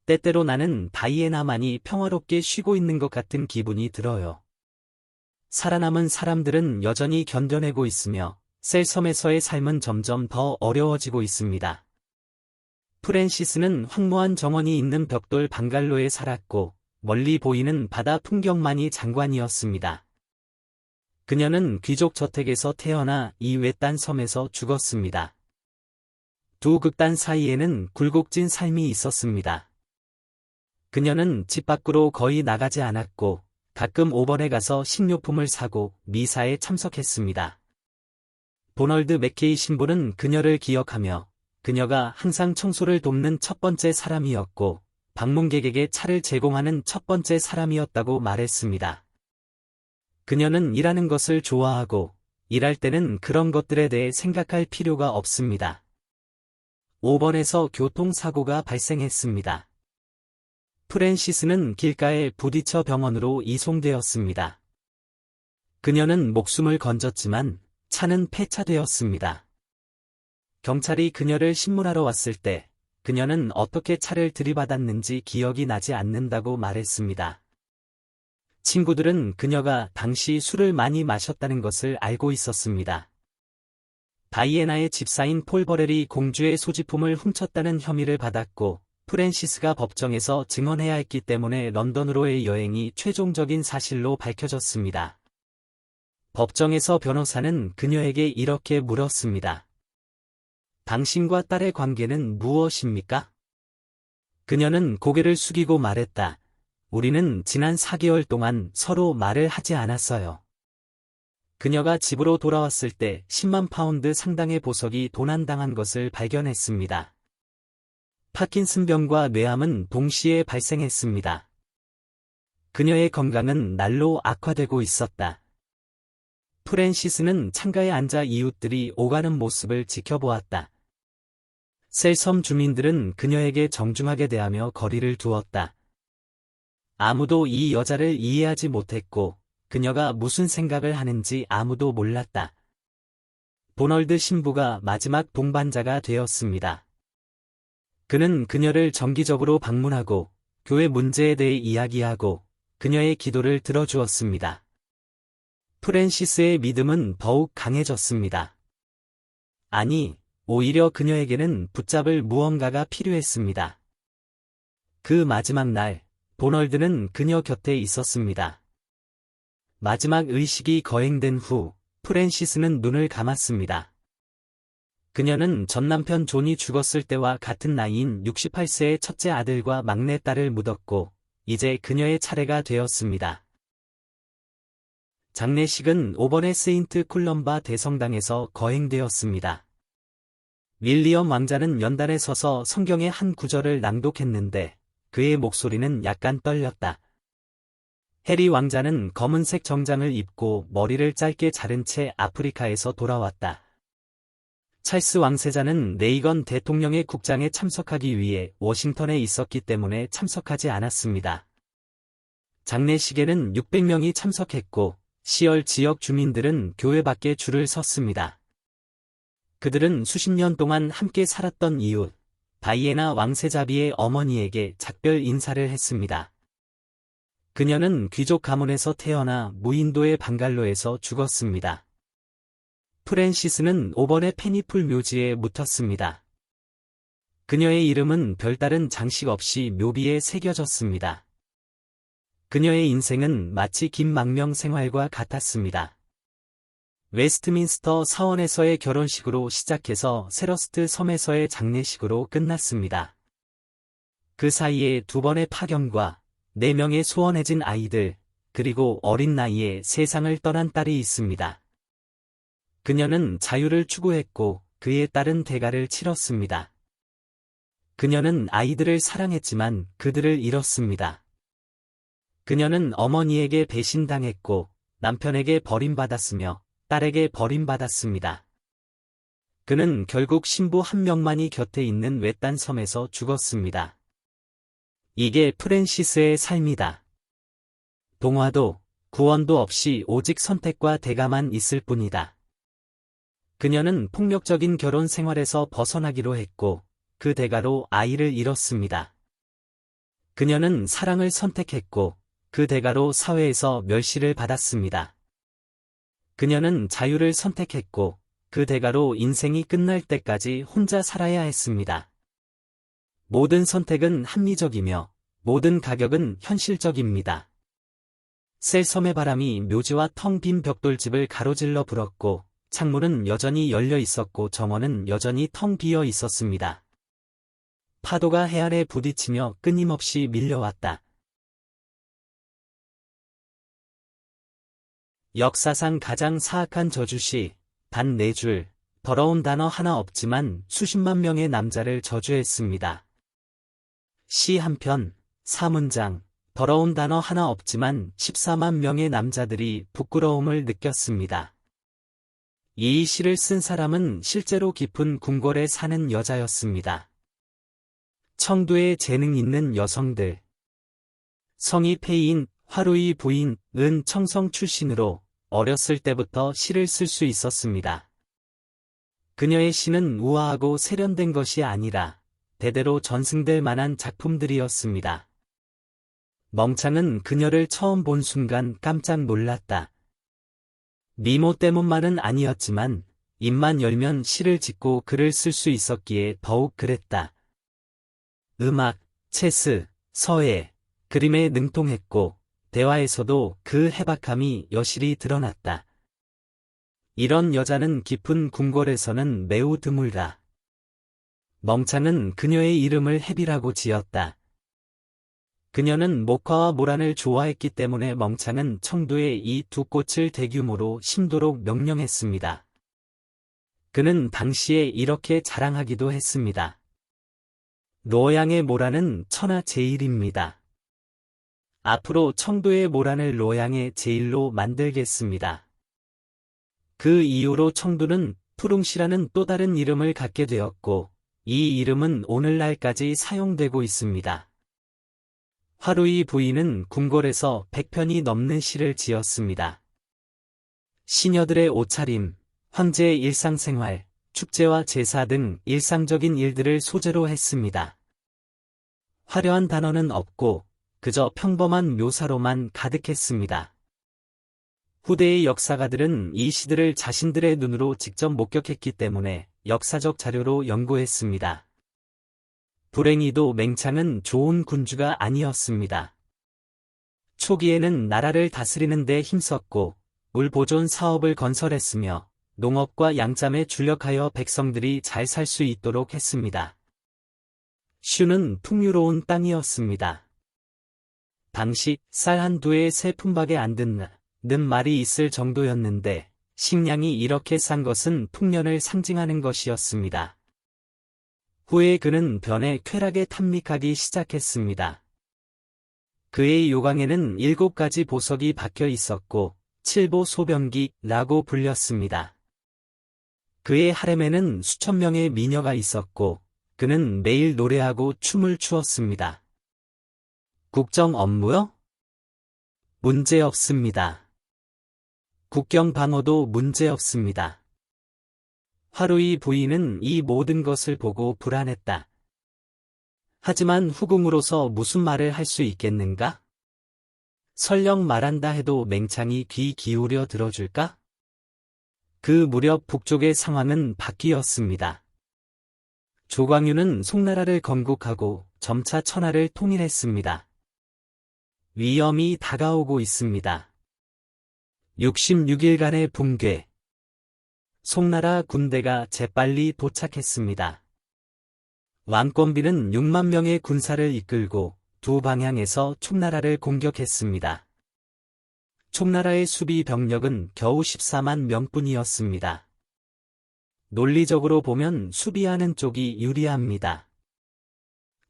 때때로 나는 다이애나만이 평화롭게 쉬고 있는 것 같은 기분이 들어요. 살아남은 사람들은 여전히 견뎌내고 있으며 셀섬에서의 삶은 점점 더 어려워지고 있습니다. 프랜시스는 황무한 정원이 있는 벽돌 방갈로에 살았고 멀리 보이는 바다 풍경만이 장관이었습니다. 그녀는 귀족 저택에서 태어나 이 외딴 섬에서 죽었습니다. 두 극단 사이에는 굴곡진 삶이 있었습니다. 그녀는 집 밖으로 거의 나가지 않았고 가끔 오번에 가서 식료품을 사고 미사에 참석했습니다. 도널드 맥케이 신부는 그녀를 기억하며 그녀가 항상 청소를 돕는 첫 번째 사람이었고 방문객에게 차를 제공하는 첫 번째 사람이었다고 말했습니다. 그녀는 일하는 것을 좋아하고 일할 때는 그런 것들에 대해 생각할 필요가 없습니다. 5번에서 교통사고가 발생했습니다. 프랜시스는 길가에 부딪혀 병원으로 이송되었습니다. 그녀는 목숨을 건졌지만 차는 폐차되었습니다. 경찰이 그녀를 신문하러 왔을 때 그녀는 어떻게 차를 들이받았는지 기억이 나지 않는다고 말했습니다. 친구들은 그녀가 당시 술을 많이 마셨다는 것을 알고 있었습니다. 다이애나의 집사인 폴 버렐이 공주의 소지품을 훔쳤다는 혐의를 받았고 프랜시스가 법정에서 증언해야 했기 때문에 런던으로의 여행이 최종적인 사실로 밝혀졌습니다. 법정에서 변호사는 그녀에게 이렇게 물었습니다. 당신과 딸의 관계는 무엇입니까? 그녀는 고개를 숙이고 말했다. 우리는 지난 4개월 동안 서로 말을 하지 않았어요. 그녀가 집으로 돌아왔을 때 10만 파운드 상당의 보석이 도난당한 것을 발견했습니다. 파킨슨병과 뇌암은 동시에 발생했습니다. 그녀의 건강은 날로 악화되고 있었다. 프랜시스는 창가에 앉아 이웃들이 오가는 모습을 지켜보았다. 셀섬 주민들은 그녀에게 정중하게 대하며 거리를 두었다. 아무도 이 여자를 이해하지 못했고 그녀가 무슨 생각을 하는지 아무도 몰랐다. 도널드 신부가 마지막 동반자가 되었습니다. 그는 그녀를 정기적으로 방문하고 교회 문제에 대해 이야기하고 그녀의 기도를 들어주었습니다. 프랜시스의 믿음은 더욱 강해졌습니다. 아니, 오히려 그녀에게는 붙잡을 무언가가 필요했습니다. 그 마지막 날, 도널드는 그녀 곁에 있었습니다. 마지막 의식이 거행된 후, 프랜시스는 눈을 감았습니다. 그녀는 전 남편 존이 죽었을 때와 같은 나이인 68세의 첫째 아들과 막내딸을 묻었고, 이제 그녀의 차례가 되었습니다. 장례식은 5번의 세인트 쿨럼바 대성당에서 거행되었습니다. 윌리엄 왕자는 연단에 서서 성경의 한 구절을 낭독했는데 그의 목소리는 약간 떨렸다. 해리 왕자는 검은색 정장을 입고 머리를 짧게 자른 채 아프리카에서 돌아왔다. 찰스 왕세자는 레이건 대통령의 국장에 참석하기 위해 워싱턴에 있었기 때문에 참석하지 않았습니다. 장례식에는 600명이 참석했고 시얼 지역 주민들은 교회 밖에 줄을 섰습니다. 그들은 수십 년 동안 함께 살았던 이웃, 다이애나 왕세자비의 어머니에게 작별 인사를 했습니다. 그녀는 귀족 가문에서 태어나 무인도의 방갈로에서 죽었습니다. 프랜시스는 5번의 페니풀 묘지에 묻혔습니다. 그녀의 이름은 별다른 장식 없이 묘비에 새겨졌습니다. 그녀의 인생은 마치 긴 망명 생활과 같았습니다. 웨스트민스터 사원에서의 결혼식으로 시작해서 세러스트 섬에서의 장례식으로 끝났습니다. 그 사이에 2번의 파견과 4명의 소원해진 아이들, 그리고 어린 나이에 세상을 떠난 딸이 있습니다. 그녀는 자유를 추구했고 그에 따른 대가를 치렀습니다. 그녀는 아이들을 사랑했지만 그들을 잃었습니다. 그녀는 어머니에게 배신당했고 남편에게 버림받았으며 딸에게 버림받았습니다. 그는 결국 신부 한 명만이 곁에 있는 외딴 섬에서 죽었습니다. 이게 프랜시스의 삶이다. 동화도, 구원도 없이 오직 선택과 대가만 있을 뿐이다. 그녀는 폭력적인 결혼 생활에서 벗어나기로 했고, 그 대가로 아이를 잃었습니다. 그녀는 사랑을 선택했고, 그 대가로 사회에서 멸시를 받았습니다. 그녀는 자유를 선택했고, 그 대가로 인생이 끝날 때까지 혼자 살아야 했습니다. 모든 선택은 합리적이며, 모든 가격은 현실적입니다. 셀섬의 바람이 묘지와 텅 빈 벽돌집을 가로질러 불었고, 창문은 여전히 열려 있었고 정원은 여전히 텅 비어 있었습니다. 파도가 해 아래 부딪히며 끊임없이 밀려왔다. 역사상 가장 사악한 저주시, 단 4줄, 더러운 단어 하나 없지만 수십만 명의 남자를 저주했습니다. 시 한 편, 4문장, 더러운 단어 하나 없지만 14만 명의 남자들이 부끄러움을 느꼈습니다. 이 시를 쓴 사람은 실제로 깊은 궁궐에 사는 여자였습니다. 청두에 재능 있는 여성들. 성이 폐이인 화루이 부인은 청성 출신으로 어렸을 때부터 시를 쓸 수 있었습니다. 그녀의 시는 우아하고 세련된 것이 아니라 대대로 전승될 만한 작품들이었습니다. 멍창은 그녀를 처음 본 순간 깜짝 놀랐다. 미모 때문만은 아니었지만 입만 열면 시를 짓고 글을 쓸 수 있었기에 더욱 그랬다. 음악, 체스, 서예, 그림에 능통했고 대화에서도 그 해박함이 여실히 드러났다. 이런 여자는 깊은 궁궐에서는 매우 드물다. 멍창은 그녀의 이름을 해비라고 지었다. 그녀는 목화와 모란을 좋아했기 때문에 멍창은 청두에 이 두 꽃을 대규모로 심도록 명령했습니다. 그는 당시에 이렇게 자랑하기도 했습니다. 로양의 모란은 천하 제일입니다. 앞으로 청두의 모란을 로양의 제일로 만들겠습니다. 그 이후로 청두는 푸릉시라는 또 다른 이름을 갖게 되었고, 이 이름은 오늘날까지 사용되고 있습니다. 화루이 부인은 궁궐에서 100편이 넘는 시를 지었습니다. 시녀들의 옷차림, 황제의 일상생활, 축제와 제사 등 일상적인 일들을 소재로 했습니다. 화려한 단어는 없고 그저 평범한 묘사로만 가득했습니다. 후대의 역사가들은 이 시들을 자신들의 눈으로 직접 목격했기 때문에 역사적 자료로 연구했습니다. 불행히도 맹창은 좋은 군주가 아니었습니다. 초기에는 나라를 다스리는 데 힘썼고 물보존 사업을 건설했으며 농업과 양잠에 주력하여 백성들이 잘 살 수 있도록 했습니다. 슈는 풍요로운 땅이었습니다. 당시 쌀 한두에 세 푼밖에 안 듣는 말이 있을 정도였는데 식량이 이렇게 싼 것은 풍년을 상징하는 것이었습니다. 후에 그는 변에 쾌락에 탐닉하기 시작했습니다. 그의 요강에는 7가지 보석이 박혀 있었고 칠보 소변기라고 불렸습니다. 그의 하렘에는 수천 명의 미녀가 있었고 그는 매일 노래하고 춤을 추었습니다. 국정 업무요? 문제 없습니다. 국경 방어도 문제 없습니다. 화루이 부인은 이 모든 것을 보고 불안했다. 하지만 후궁으로서 무슨 말을 할 수 있겠는가? 설령 말한다 해도 맹창이 귀 기울여 들어줄까? 그 무렵 북쪽의 상황은 바뀌었습니다. 조광유는 송나라를 건국하고 점차 천하를 통일했습니다. 위험이 다가오고 있습니다. 66일간의 붕괴. 송나라 군대가 재빨리 도착했습니다. 왕권비는 6만 명의 군사를 이끌고 두 방향에서 총나라를 공격했습니다. 총나라의 수비 병력은 겨우 14만 명뿐이었습니다. 논리적으로 보면 수비하는 쪽이 유리합니다.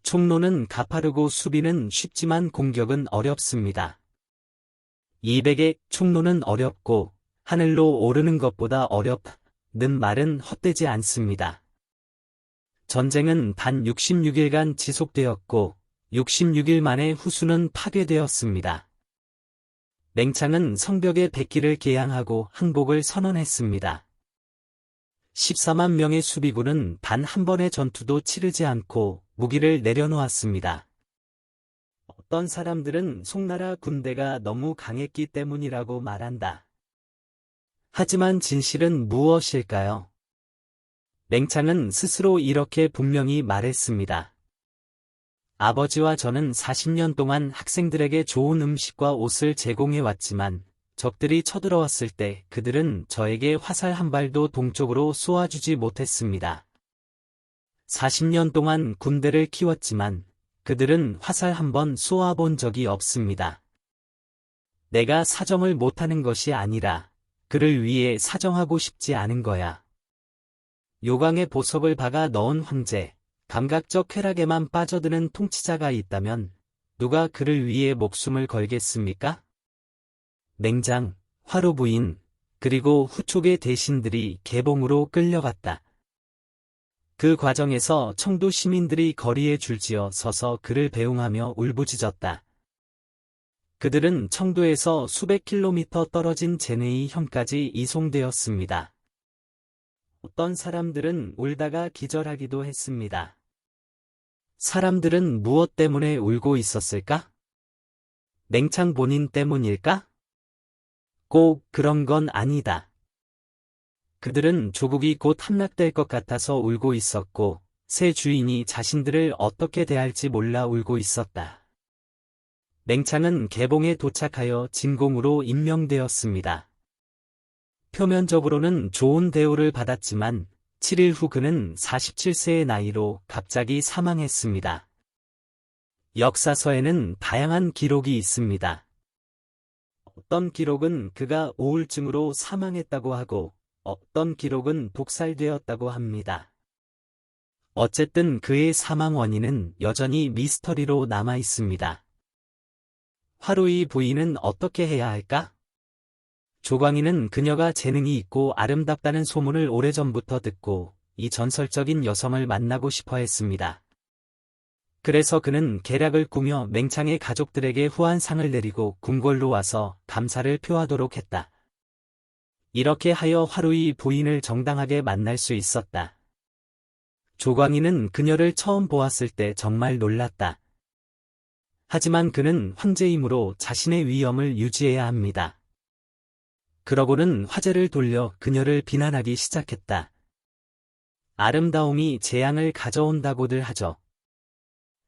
총로는 가파르고 수비는 쉽지만 공격은 어렵습니다. 200의 총로는 어렵고 하늘로 오르는 것보다 는 말은 헛되지 않습니다. 전쟁은 단 66일간 지속되었고 66일 만에 후수는 파괴되었습니다. 맹창은 성벽에 백기를 개양하고 항복을 선언했습니다. 14만 명의 수비군은 단 한 번의 전투도 치르지 않고 무기를 내려놓았습니다. 어떤 사람들은 송나라 군대가 너무 강했기 때문이라고 말한다. 하지만 진실은 무엇일까요? 맹창은 스스로 이렇게 분명히 말했습니다. 아버지와 저는 40년 동안 학생들에게 좋은 음식과 옷을 제공해 왔지만 적들이 쳐들어왔을 때 그들은 저에게 화살 한 발도 동쪽으로 쏘아주지 못했습니다. 40년 동안 군대를 키웠지만 그들은 화살 한 번 쏘아본 적이 없습니다. 내가 사정을 못하는 것이 아니라 그를 위해 사정하고 싶지 않은 거야. 요강에 보석을 박아 넣은 황제, 감각적 쾌락에만 빠져드는 통치자가 있다면 누가 그를 위해 목숨을 걸겠습니까? 맹장, 화로 부인, 그리고 후촉의 대신들이 개봉으로 끌려갔다. 그 과정에서 청도 시민들이 거리에 줄지어 서서 그를 배웅하며 울부짖었다. 그들은 청도에서 수백 킬로미터 떨어진 제네이 현까지 이송되었습니다. 어떤 사람들은 울다가 기절하기도 했습니다. 사람들은 무엇 때문에 울고 있었을까? 맹창 본인 때문일까? 꼭 그런 건 아니다. 그들은 조국이 곧 함락될 것 같아서 울고 있었고, 새 주인이 자신들을 어떻게 대할지 몰라 울고 있었다. 맹창은 개봉에 도착하여 진공으로 임명되었습니다. 표면적으로는 좋은 대우를 받았지만 7일 후 그는 47세의 나이로 갑자기 사망했습니다. 역사서에는 다양한 기록이 있습니다. 어떤 기록은 그가 우울증으로 사망했다고 하고 어떤 기록은 독살되었다고 합니다. 어쨌든 그의 사망 원인은 여전히 미스터리로 남아 있습니다. 화루이 부인은 어떻게 해야 할까? 조광인은 그녀가 재능이 있고 아름답다는 소문을 오래전부터 듣고 이 전설적인 여성을 만나고 싶어 했습니다. 그래서 그는 계략을 꾸며 맹창의 가족들에게 후한상을 내리고 궁궐로 와서 감사를 표하도록 했다. 이렇게 하여 화루이 부인을 정당하게 만날 수 있었다. 조광인은 그녀를 처음 보았을 때 정말 놀랐다. 하지만 그는 황제이므로 자신의 위엄을 유지해야 합니다. 그러고는 화제를 돌려 그녀를 비난하기 시작했다. 아름다움이 재앙을 가져온다고들 하죠.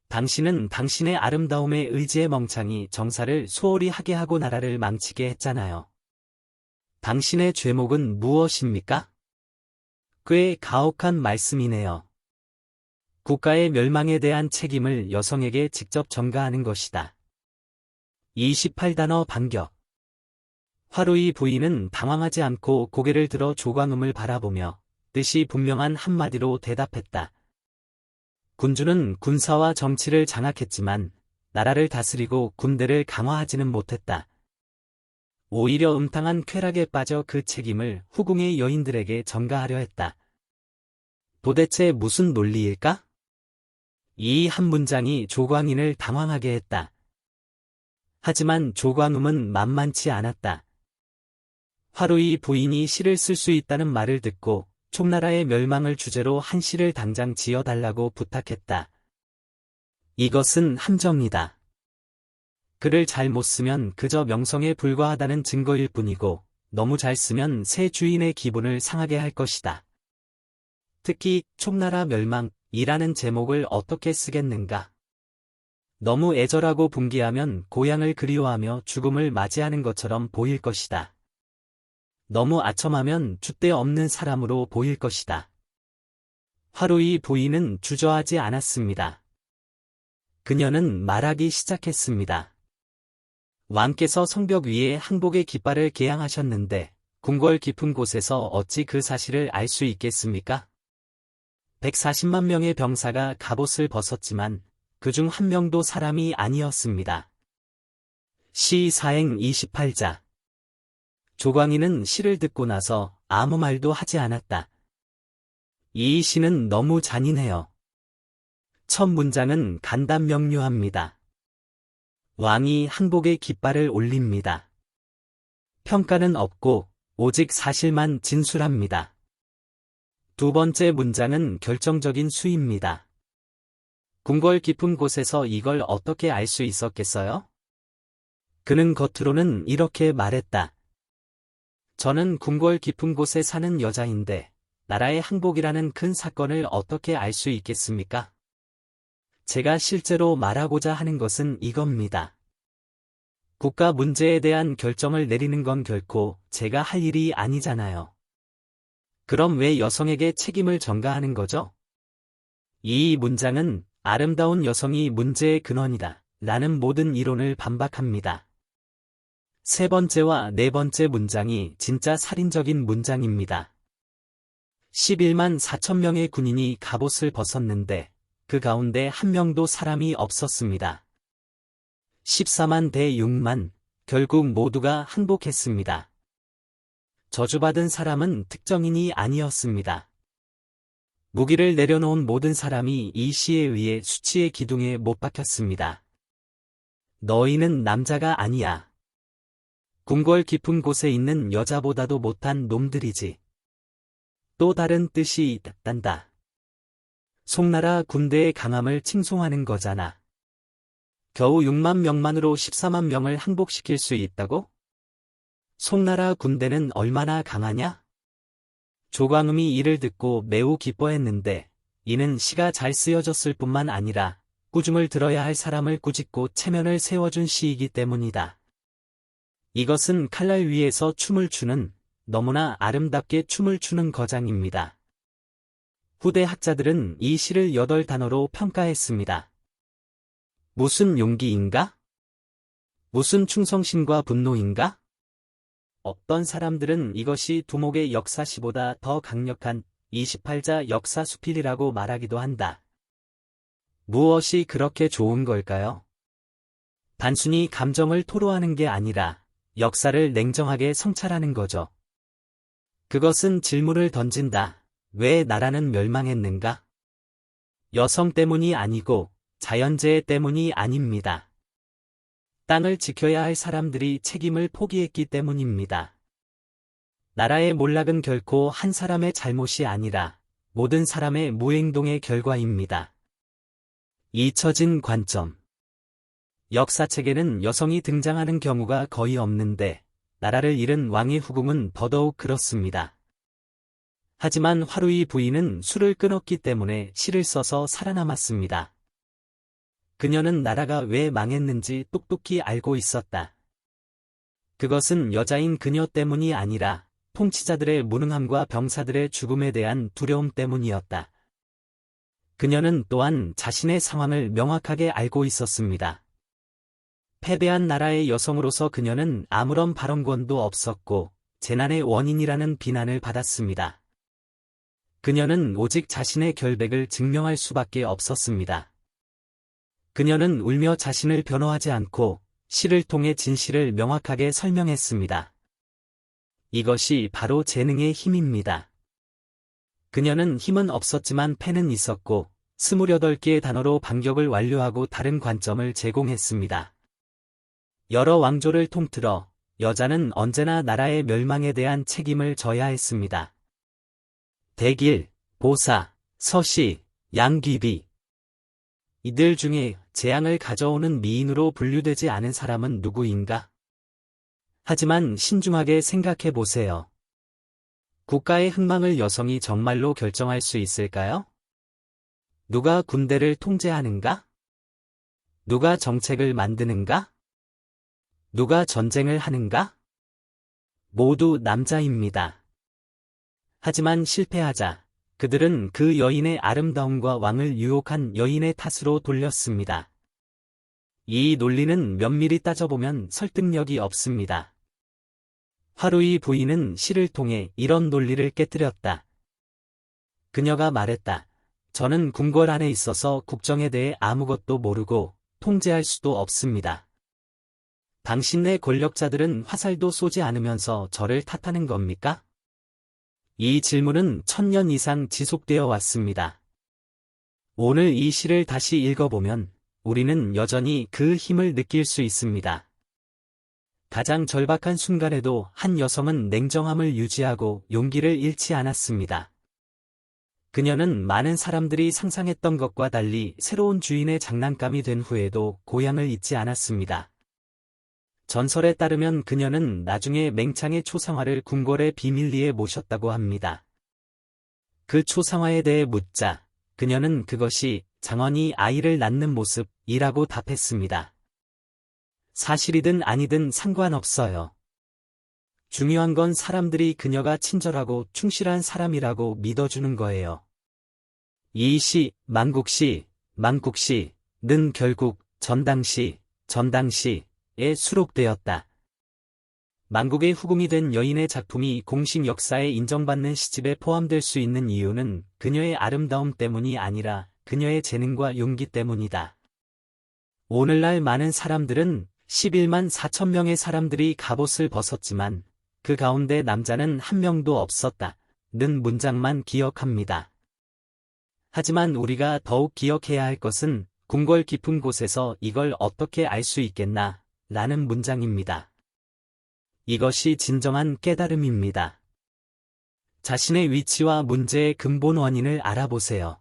당신은 당신의 아름다움에 의지해 멍청이 정사를 소홀히 하게 하고 나라를 망치게 했잖아요. 당신의 죄목은 무엇입니까? 꽤 가혹한 말씀이네요. 국가의 멸망에 대한 책임을 여성에게 직접 전가하는 것이다. 28단어 반격. 화루이 부인은 당황하지 않고 고개를 들어 조광음을 바라보며 뜻이 분명한 한마디로 대답했다. 군주는 군사와 정치를 장악했지만 나라를 다스리고 군대를 강화하지는 못했다. 오히려 음탕한 쾌락에 빠져 그 책임을 후궁의 여인들에게 전가하려 했다. 도대체 무슨 논리일까? 이 한 문장이 조광인을 당황하게 했다. 하지만 조광음은 만만치 않았다. 화루이 부인이 시를 쓸 수 있다는 말을 듣고 총나라의 멸망을 주제로 한 시를 당장 지어달라고 부탁했다. 이것은 함정이다. 글을 잘 못 쓰면 그저 명성에 불과하다는 증거일 뿐이고 너무 잘 쓰면 새 주인의 기분을 상하게 할 것이다. 특히 총나라 멸망이라는 제목을 어떻게 쓰겠는가? 너무 애절하고 분기하면 고향을 그리워하며 죽음을 맞이하는 것처럼 보일 것이다. 너무 아첨하면 줏대 없는 사람으로 보일 것이다. 화루이 부인은 주저하지 않았습니다. 그녀는 말하기 시작했습니다. 왕께서 성벽 위에 항복의 깃발을 개양하셨는데 궁궐 깊은 곳에서 어찌 그 사실을 알 수 있겠습니까? 140만 명의 병사가 갑옷을 벗었지만 그중 한 명도 사람이 아니었습니다. 시 사행 28자. 조광인은 시를 듣고 나서 아무 말도 하지 않았다. 이 시는 너무 잔인해요. 첫 문장은 간단명료합니다. 왕이 항복의 깃발을 올립니다. 평가는 없고 오직 사실만 진술합니다. 두 번째 문장은 결정적인 수입니다. 궁궐 깊은 곳에서 이걸 어떻게 알 수 있었겠어요? 그는 겉으로는 이렇게 말했다. 저는 궁궐 깊은 곳에 사는 여자인데 나라의 항복이라는 큰 사건을 어떻게 알 수 있겠습니까? 제가 실제로 말하고자 하는 것은 이겁니다. 국가 문제에 대한 결정을 내리는 건 결코 제가 할 일이 아니잖아요. 그럼 왜 여성에게 책임을 전가하는 거죠? 이 문장은 아름다운 여성이 문제의 근원이다 라는 모든 이론을 반박합니다. 세 번째와 네 번째 문장이 진짜 살인적인 문장입니다. 11만 4천 명의 군인이 갑옷을 벗었는데 그 가운데 한 명도 사람이 없었습니다. 14만 대 6만, 결국 모두가 항복했습니다. 저주받은 사람은 특정인이 아니었습니다. 무기를 내려놓은 모든 사람이 이 시에 의해 수치의 기둥에 못 박혔습니다. 너희는 남자가 아니야. 궁궐 깊은 곳에 있는 여자보다도 못한 놈들이지. 또 다른 뜻이 있단다. 송나라 군대의 강함을 칭송하는 거잖아. 겨우 6만 명만으로 14만 명을 항복시킬 수 있다고? 송나라 군대는 얼마나 강하냐? 조광음이 이를 듣고 매우 기뻐했는데 이는 시가 잘 쓰여졌을 뿐만 아니라 꾸중을 들어야 할 사람을 꾸짖고 체면을 세워준 시이기 때문이다. 이것은 칼날 위에서 춤을 추는 너무나 아름답게 춤을 추는 거장입니다. 후대 학자들은 이 시를 8단어로 평가했습니다. 무슨 용기인가? 무슨 충성심과 분노인가? 어떤 사람들은 이것이 두목의 역사시보다 더 강력한 28자 역사수필이라고 말하기도 한다. 무엇이 그렇게 좋은 걸까요? 단순히 감정을 토로하는 게 아니라 역사를 냉정하게 성찰하는 거죠. 그것은 질문을 던진다. 왜 나라는 멸망했는가? 여성 때문이 아니고 자연재해 때문이 아닙니다. 땅을 지켜야 할 사람들이 책임을 포기했기 때문입니다. 나라의 몰락은 결코 한 사람의 잘못이 아니라 모든 사람의 무행동의 결과입니다. 잊혀진 관점. 역사책에는 여성이 등장하는 경우가 거의 없는데 나라를 잃은 왕의 후궁은 더더욱 그렇습니다. 하지만 화루이 부인은 술을 끊었기 때문에 시를 써서 살아남았습니다. 그녀는 나라가 왜 망했는지 똑똑히 알고 있었다. 그것은 여자인 그녀 때문이 아니라 통치자들의 무능함과 병사들의 죽음에 대한 두려움 때문이었다. 그녀는 또한 자신의 상황을 명확하게 알고 있었습니다. 패배한 나라의 여성으로서 그녀는 아무런 발언권도 없었고 재난의 원인이라는 비난을 받았습니다. 그녀는 오직 자신의 결백을 증명할 수밖에 없었습니다. 그녀는 울며 자신을 변호하지 않고 시를 통해 진실을 명확하게 설명했습니다. 이것이 바로 재능의 힘입니다. 그녀는 힘은 없었지만 패는 있었고 28개의 단어로 반격을 완료하고 다른 관점을 제공했습니다. 여러 왕조를 통틀어 여자는 언제나 나라의 멸망에 대한 책임을 져야 했습니다. 대길, 보사, 서시, 양귀비. 이들 중에 재앙을 가져오는 미인으로 분류되지 않은 사람은 누구인가? 하지만 신중하게 생각해 보세요. 국가의 흥망을 여성이 정말로 결정할 수 있을까요? 누가 군대를 통제하는가? 누가 정책을 만드는가? 누가 전쟁을 하는가? 모두 남자입니다. 하지만 실패하자 그들은 그 여인의 아름다움과 왕을 유혹한 여인의 탓으로 돌렸습니다. 이 논리는 면밀히 따져보면 설득력이 없습니다. 화루이 부인은 시를 통해 이런 논리를 깨뜨렸다. 그녀가 말했다. 저는 궁궐 안에 있어서 국정에 대해 아무것도 모르고 통제할 수도 없습니다. 당신네 권력자들은 화살도 쏘지 않으면서 저를 탓하는 겁니까? 이 질문은 1000년 이상 지속되어 왔습니다. 오늘 이 시를 다시 읽어보면 우리는 여전히 그 힘을 느낄 수 있습니다. 가장 절박한 순간에도 한 여성은 냉정함을 유지하고 용기를 잃지 않았습니다. 그녀는 많은 사람들이 상상했던 것과 달리 새로운 주인의 장난감이 된 후에도 고향을 잊지 않았습니다. 전설에 따르면 그녀는 나중에 맹창의 초상화를 궁궐의 비밀리에 모셨다고 합니다. 그 초상화에 대해 묻자 그녀는 그것이 장원이 아이를 낳는 모습이라고 답했습니다. 사실이든 아니든 상관없어요. 중요한 건 사람들이 그녀가 친절하고 충실한 사람이라고 믿어주는 거예요. 이 시, 망국시는 결국 전당시에 수록되었다. 망국의 후궁이 된 여인의 작품이 공식 역사에 인정받는 시집에 포함될 수 있는 이유는 그녀의 아름다움 때문이 아니라 그녀의 재능과 용기 때문이다. 오늘날 많은 사람들은 11만 4천 명의 사람들이 갑옷을 벗었지만 그 가운데 남자는 한 명도 없었다는 문장만 기억합니다. 하지만 우리가 더욱 기억해야 할 것은 궁궐 깊은 곳에서 이걸 어떻게 알 수 있겠나 라는 문장입니다. 이것이 진정한 깨달음입니다. 자신의 위치와 문제의 근본 원인을 알아보세요.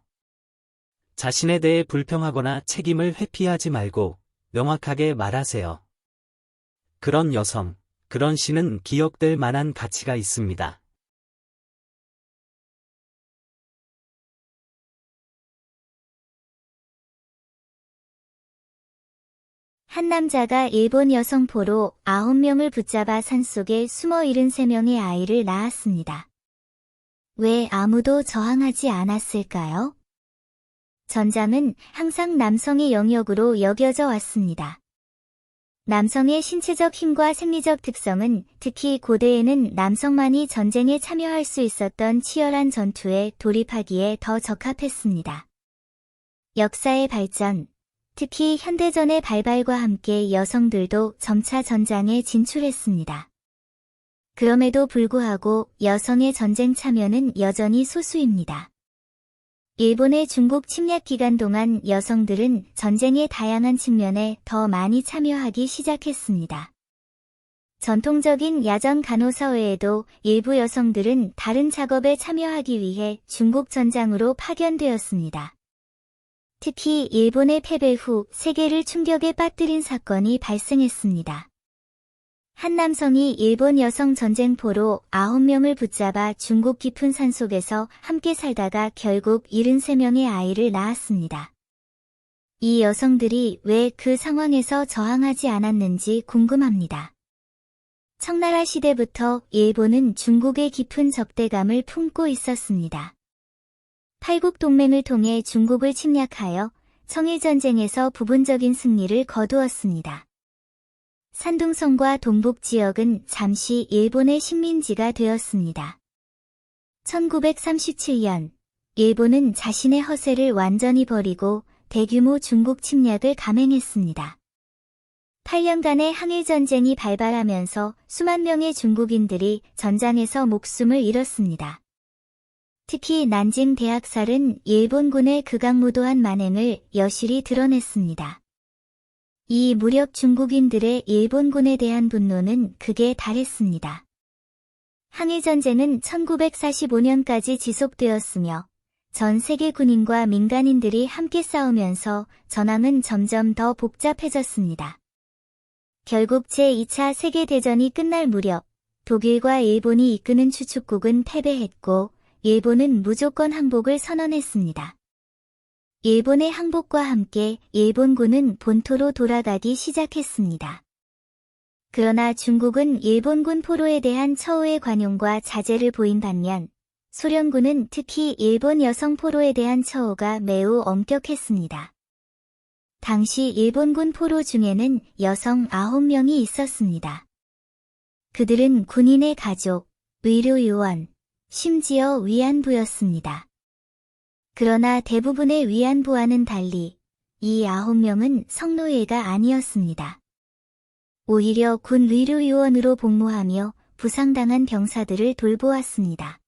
자신에 대해 불평하거나 책임을 회피하지 말고 명확하게 말하세요. 그런 여성, 그런 시는 기억될 만한 가치가 있습니다. 한 남자가 일본 여성 포로 9명을 붙잡아 산속에 숨어 73명의 아이를 낳았습니다. 왜 아무도 저항하지 않았을까요? 전장은 항상 남성의 영역으로 여겨져 왔습니다. 남성의 신체적 힘과 생리적 특성은 특히 고대에는 남성만이 전쟁에 참여할 수 있었던 치열한 전투에 돌입하기에 더 적합했습니다. 역사의 발전, 특히 현대전의 발발과 함께 여성들도 점차 전장에 진출했습니다. 그럼에도 불구하고 여성의 전쟁 참여는 여전히 소수입니다. 일본의 중국 침략 기간 동안 여성들은 전쟁의 다양한 측면에 더 많이 참여하기 시작했습니다. 전통적인 야전 간호사 외에도 일부 여성들은 다른 작업에 참여하기 위해 중국 전장으로 파견되었습니다. 특히 일본의 패배 후 세계를 충격에 빠뜨린 사건이 발생했습니다. 한 남성이 일본 여성 전쟁포로 9명을 붙잡아 중국 깊은 산속에서 함께 살다가 결국 73명의 아이를 낳았습니다. 이 여성들이 왜 그 상황에서 저항하지 않았는지 궁금합니다. 청나라 시대부터 일본은 중국의 깊은 적대감을 품고 있었습니다. 팔국 동맹을 통해 중국을 침략하여 청일전쟁에서 부분적인 승리를 거두었습니다. 산둥성과 동북 지역은 잠시 일본의 식민지가 되었습니다. 1937년, 일본은 자신의 허세를 완전히 버리고 대규모 중국 침략을 감행했습니다. 8년간의 항일전쟁이 발발하면서 수만 명의 중국인들이 전장에서 목숨을 잃었습니다. 특히 난징 대학살은 일본군의 극악무도한 만행을 여실히 드러냈습니다. 이 무력 중국인들의 일본군에 대한 분노는 극에 달했습니다. 항일전쟁은 1945년까지 지속되었으며 전 세계 군인과 민간인들이 함께 싸우면서 전황은 점점 더 복잡해졌습니다. 결국 제2차 세계대전이 끝날 무렵 독일과 일본이 이끄는 추축국은 패배했고 일본은 무조건 항복을 선언했습니다. 일본의 항복과 함께 일본군은 본토로 돌아가기 시작했습니다. 그러나 중국은 일본군 포로에 대한 처우의 관용과 자제를 보인 반면 소련군은 특히 일본 여성 포로에 대한 처우가 매우 엄격했습니다. 당시 일본군 포로 중에는 여성 9명이 있었습니다. 그들은 군인의 가족, 의료요원, 심지어 위안부였습니다. 그러나 대부분의 위안부와는 달리 이 9명은 성노예가 아니었습니다. 오히려 군 의료요원으로 복무하며 부상당한 병사들을 돌보았습니다.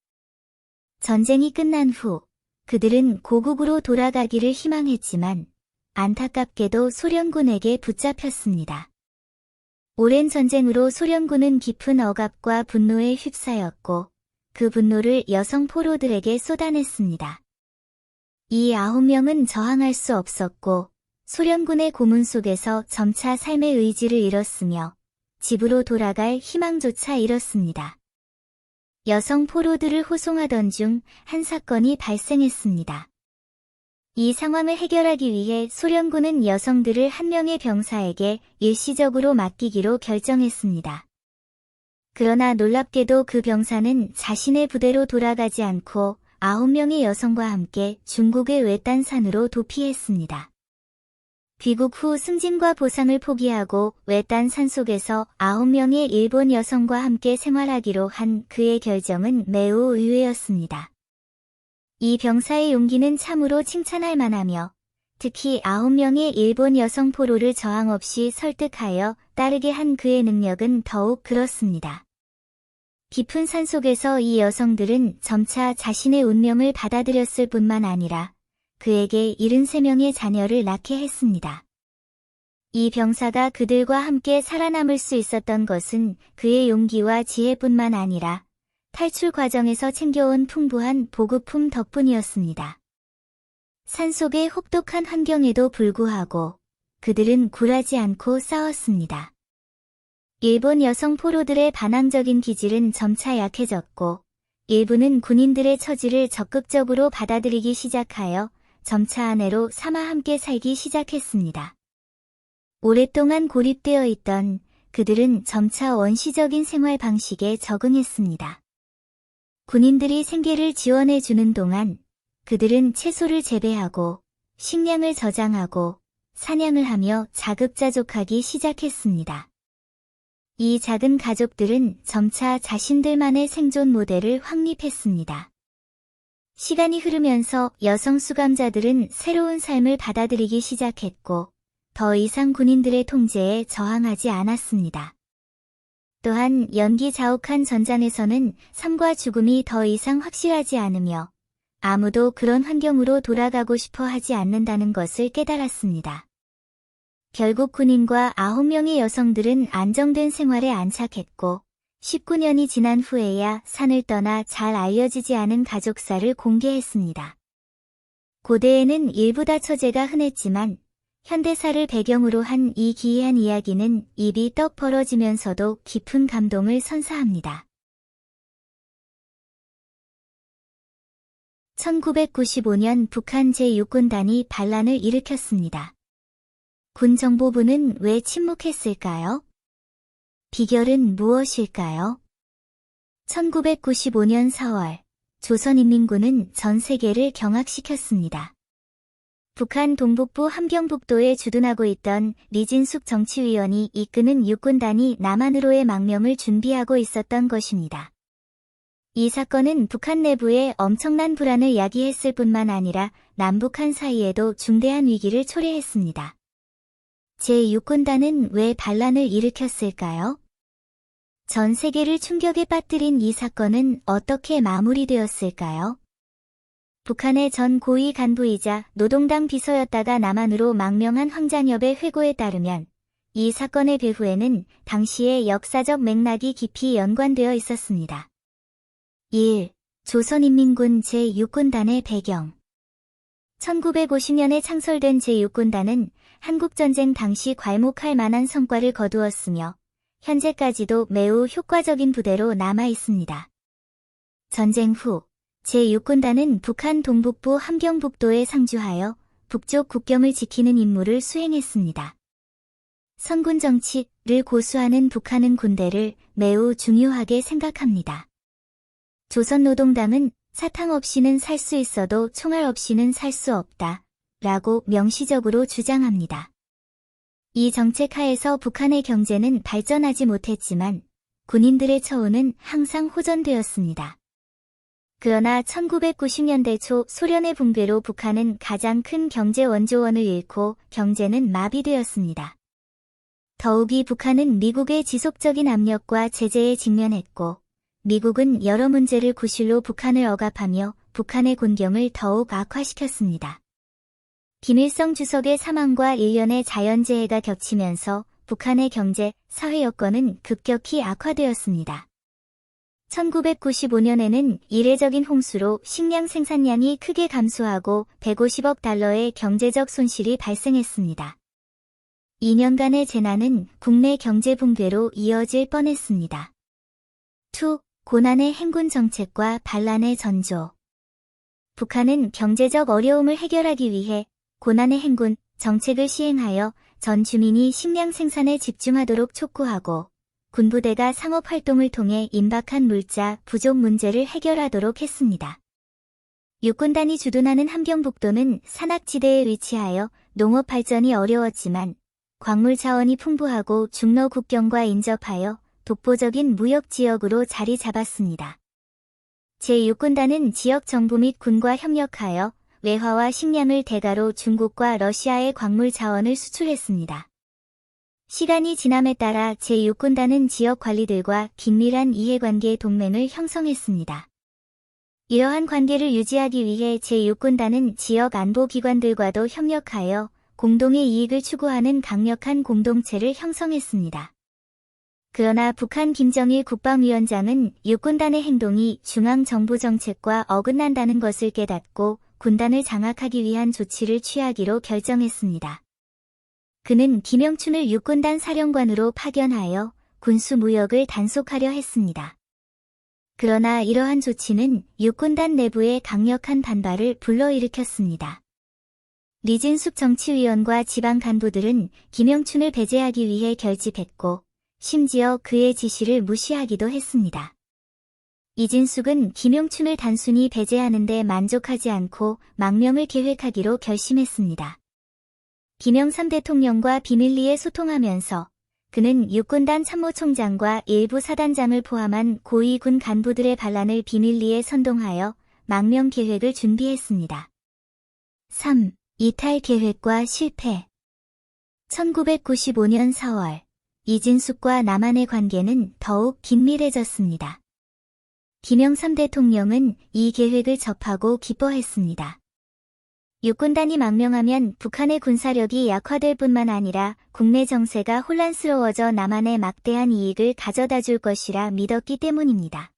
전쟁이 끝난 후 그들은 고국으로 돌아가기를 희망했지만 안타깝게도 소련군에게 붙잡혔습니다. 오랜 전쟁으로 소련군은 깊은 억압과 분노에 휩싸였고 그 분노를 여성 포로들에게 쏟아냈습니다. 이 9명은 저항할 수 없었고 소련군의 고문 속에서 점차 삶의 의지를 잃었으며 집으로 돌아갈 희망조차 잃었습니다. 여성 포로들을 호송하던 중 한 사건이 발생했습니다. 이 상황을 해결하기 위해 소련군은 여성들을 한 명의 병사에게 일시적으로 맡기기로 결정했습니다. 그러나 놀랍게도 그 병사는 자신의 부대로 돌아가지 않고 9명의 여성과 함께 중국의 외딴산으로 도피했습니다. 귀국 후 승진과 보상을 포기하고 외딴 산속에서 9명의 일본 여성과 함께 생활하기로 한 그의 결정은 매우 의외였습니다. 이 병사의 용기는 참으로 칭찬할 만하며 특히 9명의 일본 여성 포로를 저항 없이 설득하여 따르게 한 그의 능력은 더욱 그렇습니다. 깊은 산속에서 이 여성들은 점차 자신의 운명을 받아들였을 뿐만 아니라 그에게 73명의 자녀를 낳게 했습니다. 이 병사가 그들과 함께 살아남을 수 있었던 것은 그의 용기와 지혜뿐만 아니라 탈출 과정에서 챙겨온 풍부한 보급품 덕분이었습니다. 산속의 혹독한 환경에도 불구하고 그들은 굴하지 않고 싸웠습니다. 일본 여성 포로들의 반항적인 기질은 점차 약해졌고 일부는 군인들의 처지를 적극적으로 받아들이기 시작하여 점차 아내로 삼아 함께 살기 시작했습니다. 오랫동안 고립되어 있던 그들은 점차 원시적인 생활 방식에 적응했습니다. 군인들이 생계를 지원해 주는 동안 그들은 채소를 재배하고 식량을 저장하고 사냥을 하며 자급자족하기 시작했습니다. 이 작은 가족들은 점차 자신들만의 생존 모델을 확립했습니다. 시간이 흐르면서 여성 수감자들은 새로운 삶을 받아들이기 시작했고 더 이상 군인들의 통제에 저항하지 않았습니다. 또한 연기자욱한 전장에서는 삶과 죽음이 더 이상 확실하지 않으며 아무도 그런 환경으로 돌아가고 싶어 하지 않는다는 것을 깨달았습니다. 결국 군인과 9명의 여성들은 안정된 생활에 안착했고 19년이 지난 후에야 산을 떠나 잘 알려지지 않은 가족사를 공개했습니다. 고대에는 일부 다처제가 흔했지만 현대사를 배경으로 한 이 기이한 이야기는 입이 떡 벌어지면서도 깊은 감동을 선사합니다. 1995년 북한 제6군단이 반란을 일으켰습니다. 군 정보부는 왜 침묵했을까요? 비결은 무엇일까요? 1995년 4월, 조선인민군은 전 세계를 경악시켰습니다. 북한 동북부 함경북도에 주둔하고 있던 리진숙 정치위원이 이끄는 육군단이 남한으로의 망명을 준비하고 있었던 것입니다. 이 사건은 북한 내부에 엄청난 불안을 야기했을 뿐만 아니라 남북한 사이에도 중대한 위기를 초래했습니다. 제6군단은 왜 반란을 일으켰을까요? 전 세계를 충격에 빠뜨린 이 사건은 어떻게 마무리되었을까요? 북한의 전 고위 간부이자 노동당 비서였다가 남한으로 망명한 황장엽의 회고에 따르면 이 사건의 배후에는 당시의 역사적 맥락이 깊이 연관되어 있었습니다. 1. 조선인민군 제6군단의 배경 1950년에 창설된 제6군단은 한국전쟁 당시 괄목할 만한 성과를 거두었으며 현재까지도 매우 효과적인 부대로 남아 있습니다. 전쟁 후 제6군단은 북한 동북부 함경북도에 상주하여 북쪽 국경을 지키는 임무를 수행했습니다. 선군 정치를 고수하는 북한은 군대를 매우 중요하게 생각합니다. 조선노동당은 사탕 없이는 살 수 있어도 총알 없이는 살 수 없다 라고 명시적으로 주장합니다. 이 정책 하에서 북한의 경제는 발전하지 못했지만 군인들의 처우는 항상 호전되었습니다. 그러나 1990년대 초 소련의 붕괴로 북한은 가장 큰 경제 원조원을 잃고 경제는 마비되었습니다. 더욱이 북한은 미국의 지속적인 압력과 제재에 직면했고 미국은 여러 문제를 구실로 북한을 억압하며 북한의 곤경을 더욱 악화시켰습니다. 김일성 주석의 사망과 일련의 자연재해가 겹치면서 북한의 경제, 사회 여건은 급격히 악화되었습니다. 1995년에는 이례적인 홍수로 식량 생산량이 크게 감소하고 150억 달러의 경제적 손실이 발생했습니다. 2년간의 재난은 국내 경제 붕괴로 이어질 뻔했습니다. 2. 고난의 행군 정책과 반란의 전조. 북한은 경제적 어려움을 해결하기 위해 고난의 행군 정책을 시행하여 전 주민이 식량 생산에 집중하도록 촉구하고 군부대가 상업활동을 통해 임박한 물자 부족 문제를 해결하도록 했습니다. 육군단이 주둔하는 함경북도는 산악지대에 위치하여 농업 발전이 어려웠지만 광물 자원이 풍부하고 중러 국경과 인접하여 독보적인 무역지역으로 자리 잡았습니다. 제6군단은 지역 정부 및 군과 협력하여 외화와 식량을 대가로 중국과 러시아의 광물 자원을 수출했습니다. 시간이 지남에 따라 제6군단은 지역 관리들과 긴밀한 이해관계 동맹을 형성했습니다. 이러한 관계를 유지하기 위해 제6군단은 지역 안보기관들과도 협력하여 공동의 이익을 추구하는 강력한 공동체를 형성했습니다. 그러나 북한 김정일 국방위원장은 육군단의 행동이 중앙정부 정책과 어긋난다는 것을 깨닫고 군단을 장악하기 위한 조치를 취하기로 결정했습니다. 그는 김영춘을 육군단 사령관으로 파견하여 군수 무역을 단속하려 했습니다. 그러나 이러한 조치는 육군단 내부의 강력한 반발을 불러일으켰습니다. 리진숙 정치위원과 지방 간부들은 김영춘을 배제하기 위해 결집했고 심지어 그의 지시를 무시하기도 했습니다. 이진숙은 김영춘을 단순히 배제하는 데 만족하지 않고 망명을 계획하기로 결심했습니다. 김영삼 대통령과 비밀리에 소통하면서 그는 육군단 참모총장과 일부 사단장을 포함한 고위 군 간부들의 반란을 비밀리에 선동하여 망명 계획을 준비했습니다. 3. 이탈 계획과 실패. 1995년 4월, 이진숙과 남한의 관계는 더욱 긴밀해졌습니다. 김영삼 대통령은 이 계획을 접하고 기뻐했습니다. 육군단이 망명하면 북한의 군사력이 약화될 뿐만 아니라 국내 정세가 혼란스러워져 남한에 막대한 이익을 가져다 줄 것이라 믿었기 때문입니다.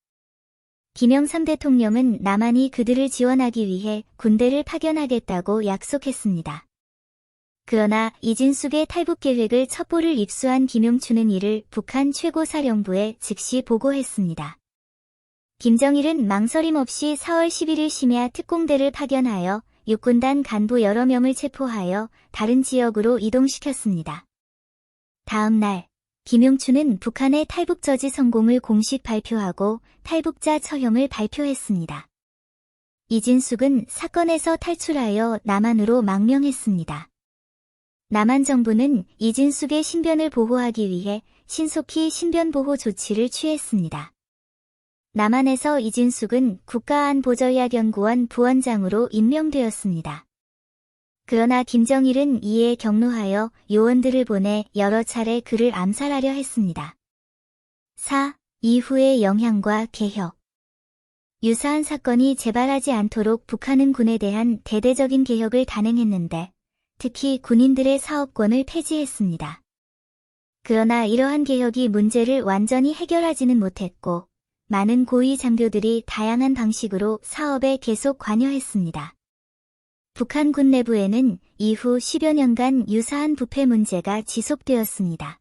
김영삼 대통령은 남한이 그들을 지원하기 위해 군대를 파견하겠다고 약속했습니다. 그러나 이진숙의 탈북 계획을 첩보를 입수한 김용춘은 이를 북한 최고사령부에 즉시 보고했습니다. 김정일은 망설임 없이 4월 11일 심야 특공대를 파견하여 육군단 간부 여러 명을 체포하여 다른 지역으로 이동시켰습니다. 다음 날, 김용춘은 북한의 탈북 저지 성공을 공식 발표하고 탈북자 처형을 발표했습니다. 이진숙은 사건에서 탈출하여 남한으로 망명했습니다. 남한 정부는 이진숙의 신변을 보호하기 위해 신속히 신변보호 조치를 취했습니다. 남한에서 이진숙은 국가안보전략연구원 부원장으로 임명되었습니다. 그러나 김정일은 이에 경로하여 요원들을 보내 여러 차례 그를 암살하려 했습니다. 4. 이후의 영향과 개혁. 유사한 사건이 재발하지 않도록 북한은 군에 대한 대대적인 개혁을 단행했는데 특히 군인들의 사업권을 폐지했습니다. 그러나 이러한 개혁이 문제를 완전히 해결하지는 못했고 많은 고위 장교들이 다양한 방식으로 사업에 계속 관여했습니다. 북한군 내부에는 이후 10여 년간 유사한 부패 문제가 지속되었습니다.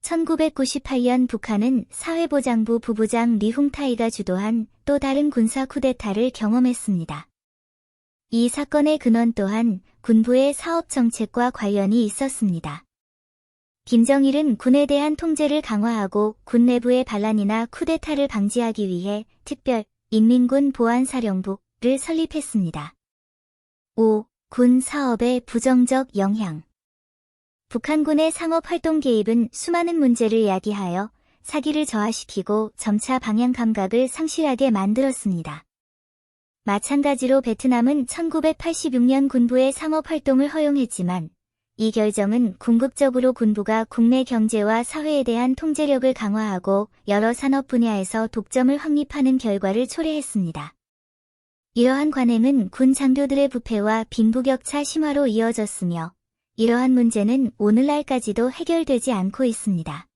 1998년 북한은 사회보장부 부부장 리홍타이가 주도한 또 다른 군사 쿠데타를 경험했습니다. 이 사건의 근원 또한 군부의 사업 정책과 관련이 있었습니다. 김정일은 군에 대한 통제를 강화하고 군 내부의 반란이나 쿠데타를 방지하기 위해 특별 인민군 보안사령부를 설립했습니다. 5. 군 사업의 부정적 영향. 북한군의 상업활동 개입은 수많은 문제를 야기하여 사기를 저하시키고 점차 방향 감각을 상실하게 만들었습니다. 마찬가지로 베트남은 1986년 군부의 상업활동을 허용했지만 이 결정은 궁극적으로 군부가 국내 경제와 사회에 대한 통제력을 강화하고 여러 산업 분야에서 독점을 확립하는 결과를 초래했습니다. 이러한 관행은 군 장교들의 부패와 빈부격차 심화로 이어졌으며 이러한 문제는 오늘날까지도 해결되지 않고 있습니다.